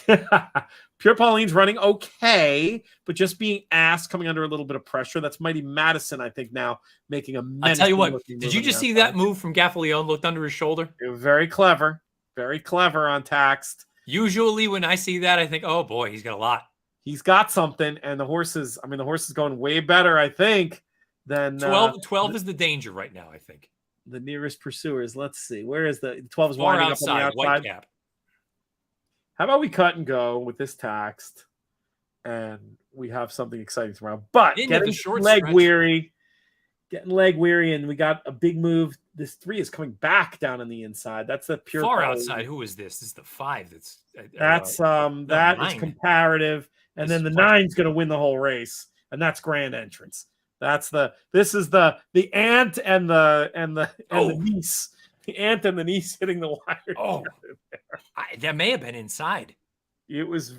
Speaker 1: Pure Pauline's running okay, but just being asked, coming under a little bit of pressure. That's Mighty Madison, I think, now making a
Speaker 2: I'll tell you what. Did you just see that move from Gaffalione? Looked under his shoulder.
Speaker 1: It was very clever on Taxed.
Speaker 2: Usually when I see that, I think, oh boy, he's got a lot.
Speaker 1: He's got something, and the horse is going way better, I think, than
Speaker 2: 12 is the danger right now, I think.
Speaker 1: The nearest pursuers. Let's see. Where is the 12 is
Speaker 2: far
Speaker 1: winding
Speaker 2: outside,
Speaker 1: up on the outside.
Speaker 2: white cap.
Speaker 1: How about we cut and go with this Taxed, and we have something exciting tomorrow. But getting leg weary, and we got a big move. This 3 is coming back down on the inside. That's the pure
Speaker 2: far outside. Who is this? This is the 5.
Speaker 1: That's that is comparative, and then the 9's going to win the whole race, and that's grand entrance. This is the ant and the niece. The ant and the niece hitting the wire.
Speaker 2: Oh, that may have been inside.
Speaker 1: It was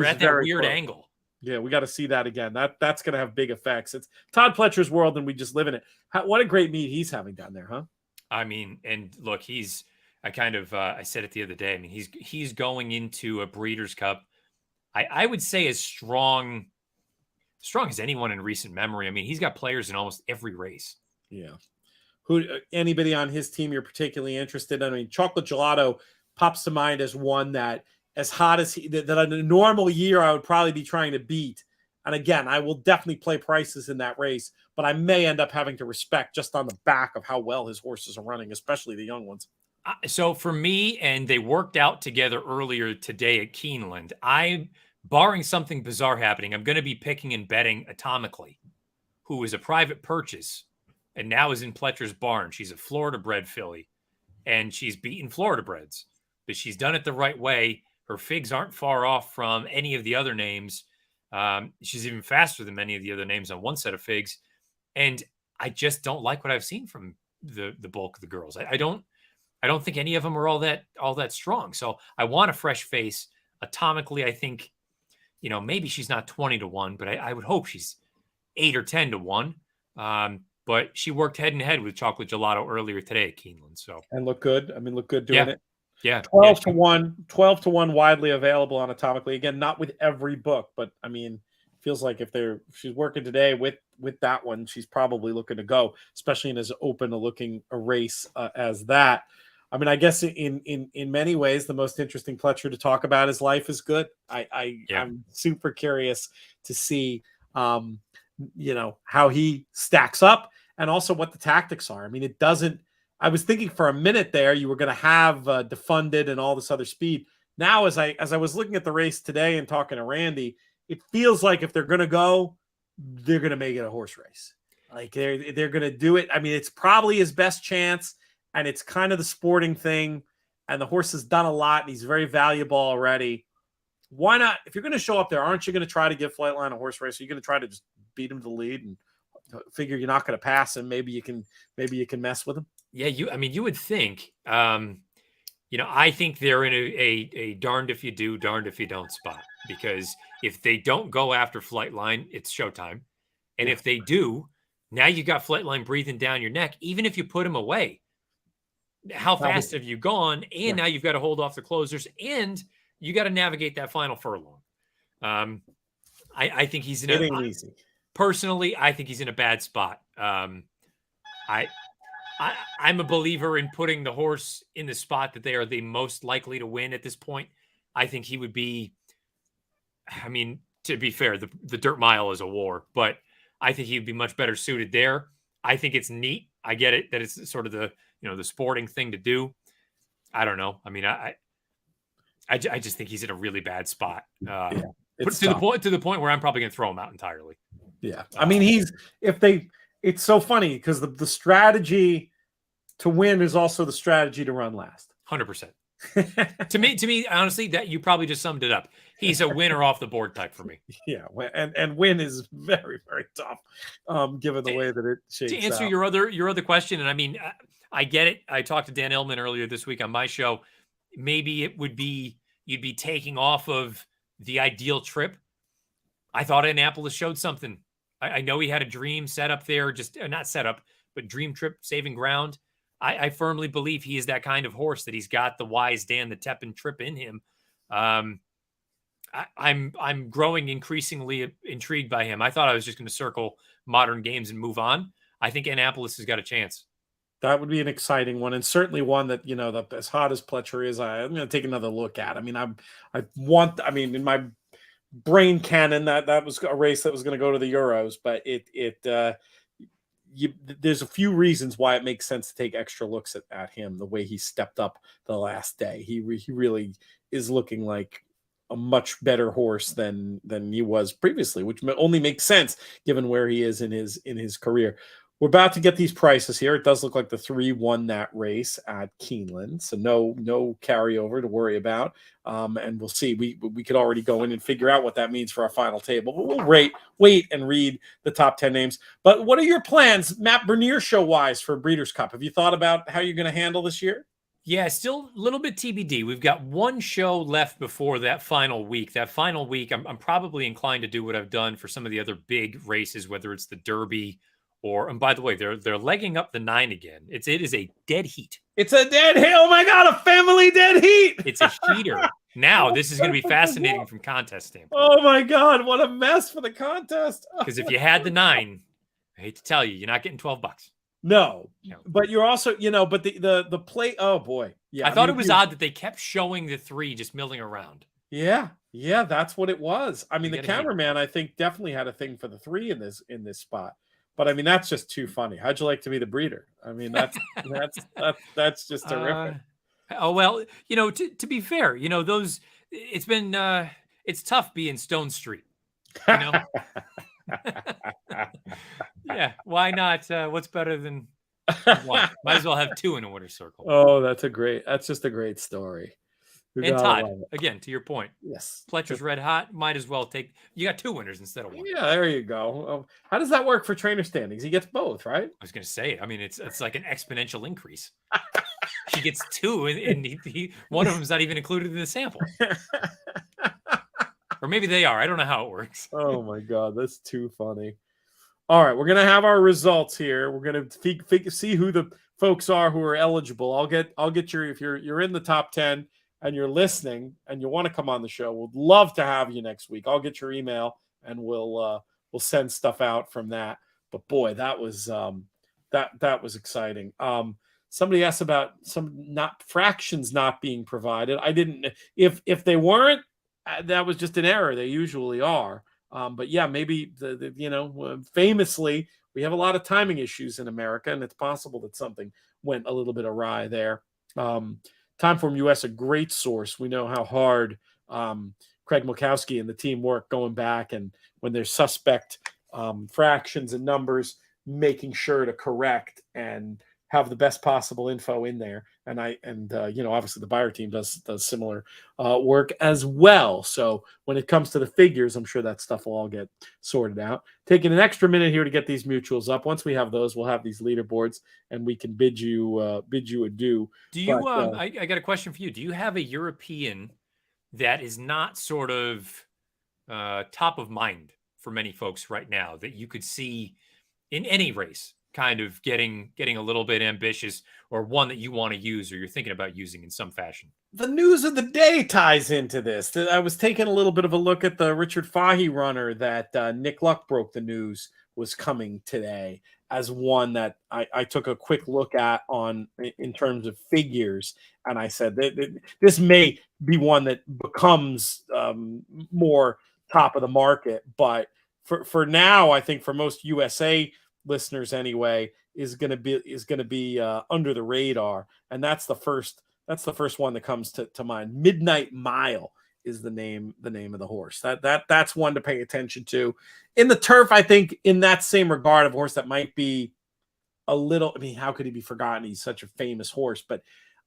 Speaker 2: at that weird angle.
Speaker 1: Yeah, we got to see that again. That's going to have big effects. It's Todd Pletcher's world, and we just live in it. What a great meet he's having down there, huh?
Speaker 2: I mean, and look, I said it the other day. I mean, he's going into a Breeders' Cup. I would say as strong as anyone in recent memory. I mean, he's got players in almost every race.
Speaker 1: Yeah. Anybody on his team you're particularly interested in? I mean, Chocolate Gelato pops to mind as one that, as hot as that in a normal year I would probably be trying to beat. And again, I will definitely play prices in that race, but I may end up having to respect just on the back of how well his horses are running, especially the young ones.
Speaker 2: So for me, and they worked out together earlier today at Keeneland, barring something bizarre happening, I'm going to be picking and betting Atomically, who is a private purchase and now is in Pletcher's barn. She's a Florida bred filly, and she's beaten Florida breds, but she's done it the right way. Her figs aren't far off from any of the other names. She's even faster than many of the other names on one set of figs. And I just don't like what I've seen from the bulk of the girls. I don't think any of them are all that strong. So I want a fresh face. Atomically, I think, maybe she's not 20-1, but I would hope she's 8 or 10-1. But she worked head and head with Chocolate Gelato earlier today at Keeneland. So
Speaker 1: and look good. I mean, look good doing it.
Speaker 2: Yeah.
Speaker 1: 12-1 widely available on Atomically. Again, not with every book, but I mean, feels like if she's working today with that one, she's probably looking to go, especially in as open a looking a race as that. I mean, I guess in many ways, the most interesting Pletcher to talk about is Life is Good. I'm super curious to see, how he stacks up and also what the tactics are. I mean, I was thinking for a minute there, you were going to have Defunded and all this other speed. Now, as I was looking at the race today and talking to Randy, it feels like if they're going to go, they're going to make it a horse race. Like they're going to do it. I mean, it's probably his best chance, and it's kind of the sporting thing. And the horse has done a lot, and he's very valuable already. Why not? If you're going to show up there, aren't you going to try to give Flightline a horse race? Are you going to try to just beat him to the lead and figure you're not going to pass him? Maybe you can mess with him. Yeah,
Speaker 2: you would think. I think they're in a darned if you do, darned if you don't spot, because if they don't go after Flightline, it's showtime. And if they do, now you got Flightline breathing down your neck. Even if you put him away, how fast have you gone? And now you've got to hold off the closers, and you got to navigate that final furlong. I think he's in
Speaker 1: easy.
Speaker 2: Personally, I think he's in a bad spot. I'm a believer in putting the horse in the spot that they are the most likely to win at this point. I think he would be, I mean, to be fair, the dirt mile is a war, but I think he'd be much better suited there. I think it's neat. I get it that it's sort of the sporting thing to do. I don't know. I mean, I just think he's in a really bad spot. To the point where I'm probably going to throw him out entirely.
Speaker 1: Yeah. I mean, it's so funny because the strategy to win is also the strategy to run last.
Speaker 2: 100%. To me, honestly, that you probably just summed it up. He's a winner off the board type for me.
Speaker 1: Yeah, and win is very, very tough, given the way that it shakes
Speaker 2: To answer
Speaker 1: out.
Speaker 2: your other question, and I mean, I get it. I talked to Dan Illman earlier this week on my show. Maybe it would be you'd be taking off of the ideal trip. I thought Annapolis showed something. I know he had a dream set up there, just not set up, but dream trip saving ground. I firmly believe he is that kind of horse, that he's got the Wise Dan, the Tepin trip in him. I'm growing increasingly intrigued by him. I thought I was just going to circle modern games and move on. I think Annapolis has got a chance.
Speaker 1: That would be an exciting one, and certainly one that, that as hot as Pletcher is, I'm going to take another look at. I mean, in my brain canon, that was a race that was going to go to the Euros, but there's a few reasons why it makes sense to take extra looks at him. The way he stepped up the last day, he really is looking like a much better horse than he was previously, which only makes sense given where he is in his career. We're about to get these prices here. It does look like the 3 won that race at Keeneland, so no carryover to worry about. And we'll see. We could already go in and figure out what that means for our final table. But we'll wait and read the top 10 names. But what are your plans, Matt Bernier show wise, for Breeders' Cup? Have you thought about how you're going to handle this year?
Speaker 2: Yeah, still a little bit TBD. We've got one show left before that final week. That final week, I'm probably inclined to do what I've done for some of the other big races, whether it's the Derby. And by the way, they're legging up the 9 again. It is a dead heat.
Speaker 1: It's a dead heat. Oh my God, a family dead heat.
Speaker 2: It's a heater. Now this is going to be fascinating from contest standpoint.
Speaker 1: Oh my God, what a mess for the contest.
Speaker 2: Because if you had the 9, I hate to tell you, you're not getting $12.
Speaker 1: No, but you're also, but the play. Oh boy, yeah.
Speaker 2: I thought it was odd that they kept showing the 3 just milling around.
Speaker 1: Yeah, that's what it was. I mean, the cameraman, I think, definitely had a thing for the 3 in this spot. But I mean, that's just too funny. How'd you like to be the breeder? I mean, that's just terrific.
Speaker 2: Oh well, to be fair, those it's tough being Stone Street. Yeah, why not? What's better than one? Might as well have 2 in a winner's circle.
Speaker 1: Oh, that's just a great story.
Speaker 2: And Todd, again, to your point,
Speaker 1: yes,
Speaker 2: Pletcher's red hot. Might as well you got 2 winners instead of 1.
Speaker 1: Yeah, there you go. How does that work for trainer standings? He gets both, right?
Speaker 2: I was going to say, I mean, it's like an exponential increase. He gets 2, and one of them is not even included in the sample. Or maybe they are. I don't know how it works.
Speaker 1: Oh my God, that's too funny. All right, we're gonna have our results here. We're gonna see who the folks are who are eligible. I'll get your, if you're in the top 10. And you're listening and you want to come on the show, we'd love to have you next week. I'll get your email and we'll send stuff out from that. But boy, that was that was exciting. Somebody asked about some fractions not being provided. I didn't, if they weren't, that was just an error. They usually are. But yeah, maybe famously we have a lot of timing issues in America, and it's possible that something went a little bit awry there. Timeform US, a great source. We know how hard Craig Mulkowski and the team work going back, and when there's suspect fractions and numbers, making sure to correct and have the best possible info in there. And obviously the buyer team does similar work as well. So when it comes to the figures, I'm sure that stuff will all get sorted out. Taking an extra minute here to get these mutuals up. Once we have those, we'll have these leaderboards and we can bid you adieu.
Speaker 2: Do you? I got a question for you. Do you have a European that is not sort of top of mind for many folks right now that you could see in any race, kind of getting a little bit ambitious, or one that you want to use or you're thinking about using in some fashion?
Speaker 1: The news of the day ties into this. I was taking a little bit of a look at the Richard Fahey runner that Nick Luck broke the news was coming today as one that I took a quick look at in terms of figures. And I said that this may be one that becomes more top of the market. But for now, I think for most USA listeners anyway, is going to be under the radar, and that's the first one that comes to mind. Midnight Mile is the name of the horse. That's one to pay attention to. In the turf, I think in that same regard, of horse that might be a little, I mean, how could he be forgotten? He's such a famous horse, but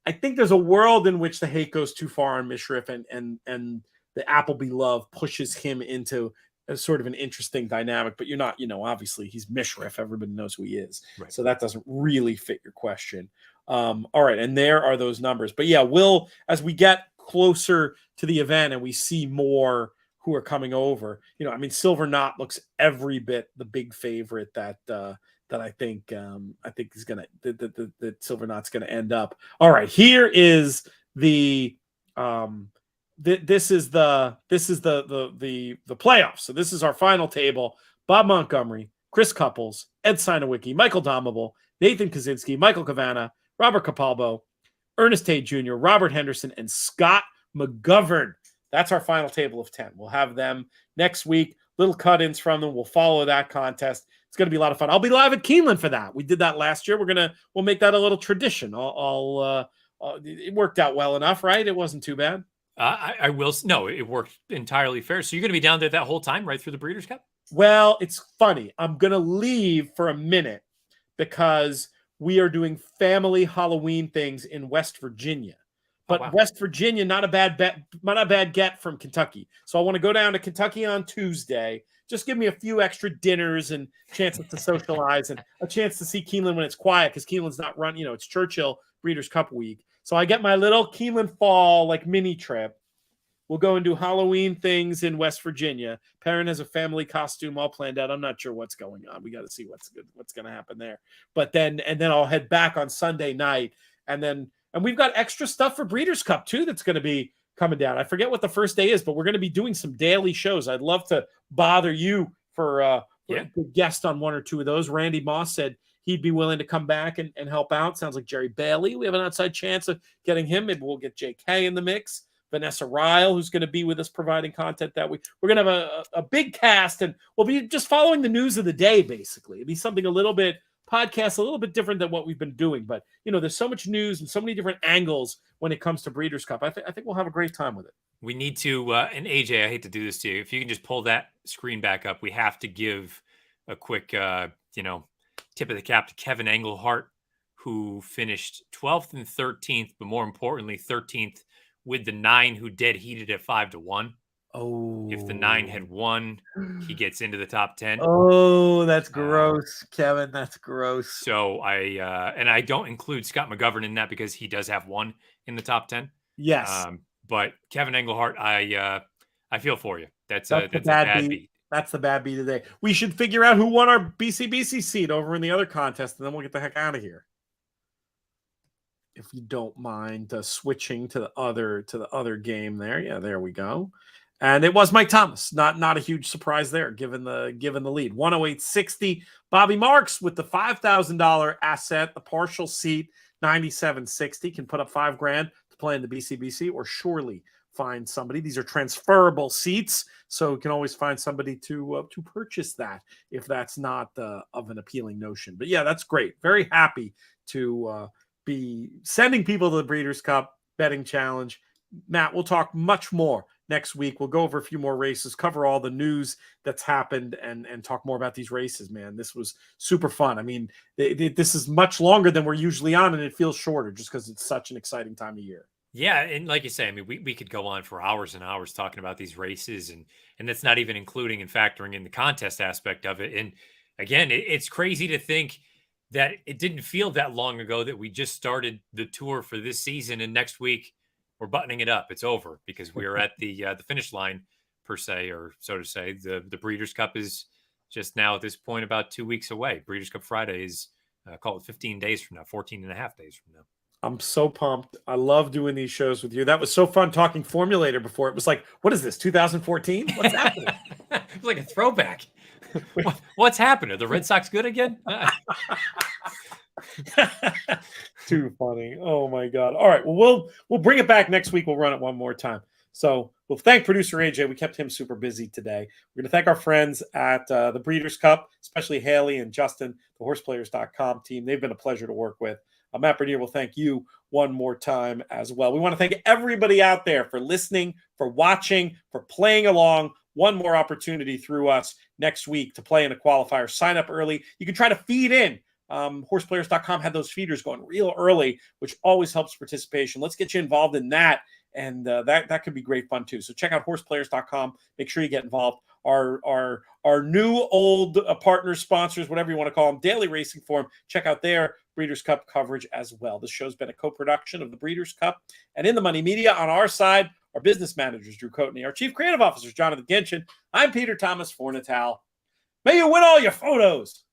Speaker 1: I think there's a world in which the hate goes too far on Mishriff, and the Appleby love pushes him into a sort of an interesting dynamic. But you're not, obviously he's Mishriff. Everybody knows who he is.
Speaker 2: Right.
Speaker 1: So that doesn't really fit your question. All right. And there are those numbers. But yeah, as we get closer to the event and we see more who are coming over, Silver Knot looks every bit the big favorite that I think is gonna that Silver Knot's gonna end up. All right, here is the this is the playoffs. So this is our final table. Bob Montgomery, Chris Couples, Ed Sinowicki, Michael Domable, Nathan Kaczynski, Michael Cavana, Robert Capalbo, Ernest Tate Jr., Robert Henderson, and Scott McGovern. That's our final table of 10. We'll have them next week. Little cut-ins from them. We'll follow that contest. It's going to be a lot of fun. I'll be live at Keeneland for that. We did that last year. We'll make that a little tradition. It worked out well enough, right? It wasn't too bad.
Speaker 2: I will. No, it worked entirely fair. So you're going to be down there that whole time, right through the Breeders' Cup?
Speaker 1: Well, it's funny. I'm going to leave for a minute because we are doing family Halloween things in West Virginia. But wow. West Virginia, not a bad get from Kentucky. So I want to go down to Kentucky on Tuesday. Just give me a few extra dinners and chances to socialize and a chance to see Keeneland when it's quiet, because Keeneland's not run. It's Churchill Breeders' Cup week. So I get my little Keeneland fall mini trip. We'll go and do Halloween things in West Virginia. Perrin has a family costume all planned out. I'm not sure what's going on. We got to see what's going to happen there. But then I'll head back on Sunday night, and we've got extra stuff for Breeders' Cup too that's going to be coming down. I forget what the first day is, but we're going to be doing some daily shows. I'd love to bother you for a guest on one or two of those. Randy Moss said he'd be willing to come back and help out. Sounds like Jerry Bailey. We have an outside chance of getting him. Maybe we'll get JK in the mix. Vanessa Ryle, who's going to be with us providing content that week. We're going to have a big cast, and we'll be just following the news of the day, basically. It'll be something a little bit different than what we've been doing. But, there's so much news and so many different angles when it comes to Breeders' Cup. I think we'll have a great time with it.
Speaker 2: We need to, and AJ, I hate to do this to you. If you can just pull that screen back up, we have to give a quick, tip of the cap to Kevin Engelhart, who finished 12th and 13th, but more importantly, 13th with the 9, who dead heated at 5-1.
Speaker 1: Oh,
Speaker 2: if the 9 had won, he gets into the top 10.
Speaker 1: Oh, that's gross, Kevin. That's gross.
Speaker 2: So I don't include Scott McGovern in that because he does have 1 in the top 10.
Speaker 1: Yes.
Speaker 2: But Kevin Engelhart, I feel for you. That's a bad beat.
Speaker 1: That's the bad beat today. We should figure out who won our BCBC seat over in the other contest, and then we'll get the heck out of here. If you don't mind switching to the other game there. Yeah, there we go. And it was Mike Thomas. Not a huge surprise there, given the lead. 108.60. Bobby Marks with the $5,000 asset, the partial seat, 97.60, can put up $5,000 to play in the BCBC, or surely find somebody. These are transferable seats, so you can always find somebody to purchase that if that's not of an appealing notion. But yeah, that's great. Very happy to be sending people to the Breeders' Cup betting challenge. Matt, we'll talk much more next week. We'll go over a few more races, cover all the news that's happened, and talk more about these races, man. This was super fun. I mean, this is much longer than we're usually on, and it feels shorter just because it's such an exciting time of year.
Speaker 2: Yeah, and like you say, I mean, we could go on for hours and hours talking about these races, and that's not even including and factoring in the contest aspect of it. And again, it's crazy to think that it didn't feel that long ago that we just started the tour for this season, and next week we're buttoning it up. It's over because we are at the finish line, per se, or so to say. The Breeders' Cup is just now at this point about 2 weeks away. Breeders' Cup Friday is call it 15 days from now, 14 and a half days from now.
Speaker 1: I'm so pumped. I love doing these shows with you. That was so fun talking Formulator before. It was like, what is this, 2014? What's happening?
Speaker 2: It was like a throwback. What's happened? Are the Red Sox good again?
Speaker 1: Too funny. Oh my God. All right. Well, we'll bring it back next week. We'll run it one more time. So we'll thank producer AJ. We kept him super busy today. We're going to thank our friends at the Breeders' Cup, especially Haley and Justin, the horseplayers.com team. They've been a pleasure to work with. Matt Bernier will thank you one more time as well. We want to thank everybody out there for listening, for watching, for playing along. One more opportunity through us next week to play in a qualifier. Sign up early. You can try to feed in horseplayers.com had those feeders going real early, which always helps participation. Let's get you involved in that. And that could be great fun too. So check out horseplayers.com. Make sure you get involved. Our new old partners, sponsors, whatever you want to call them, Daily Racing Form. Check out their Breeders' Cup coverage as well. This show's been a co-production of the Breeders' Cup and In the Money Media. On our side, our business managers, Drew Coatney, our chief creative officers, Jonathan Ginchin. I'm Peter Thomas Fornatal. May you win all your photos.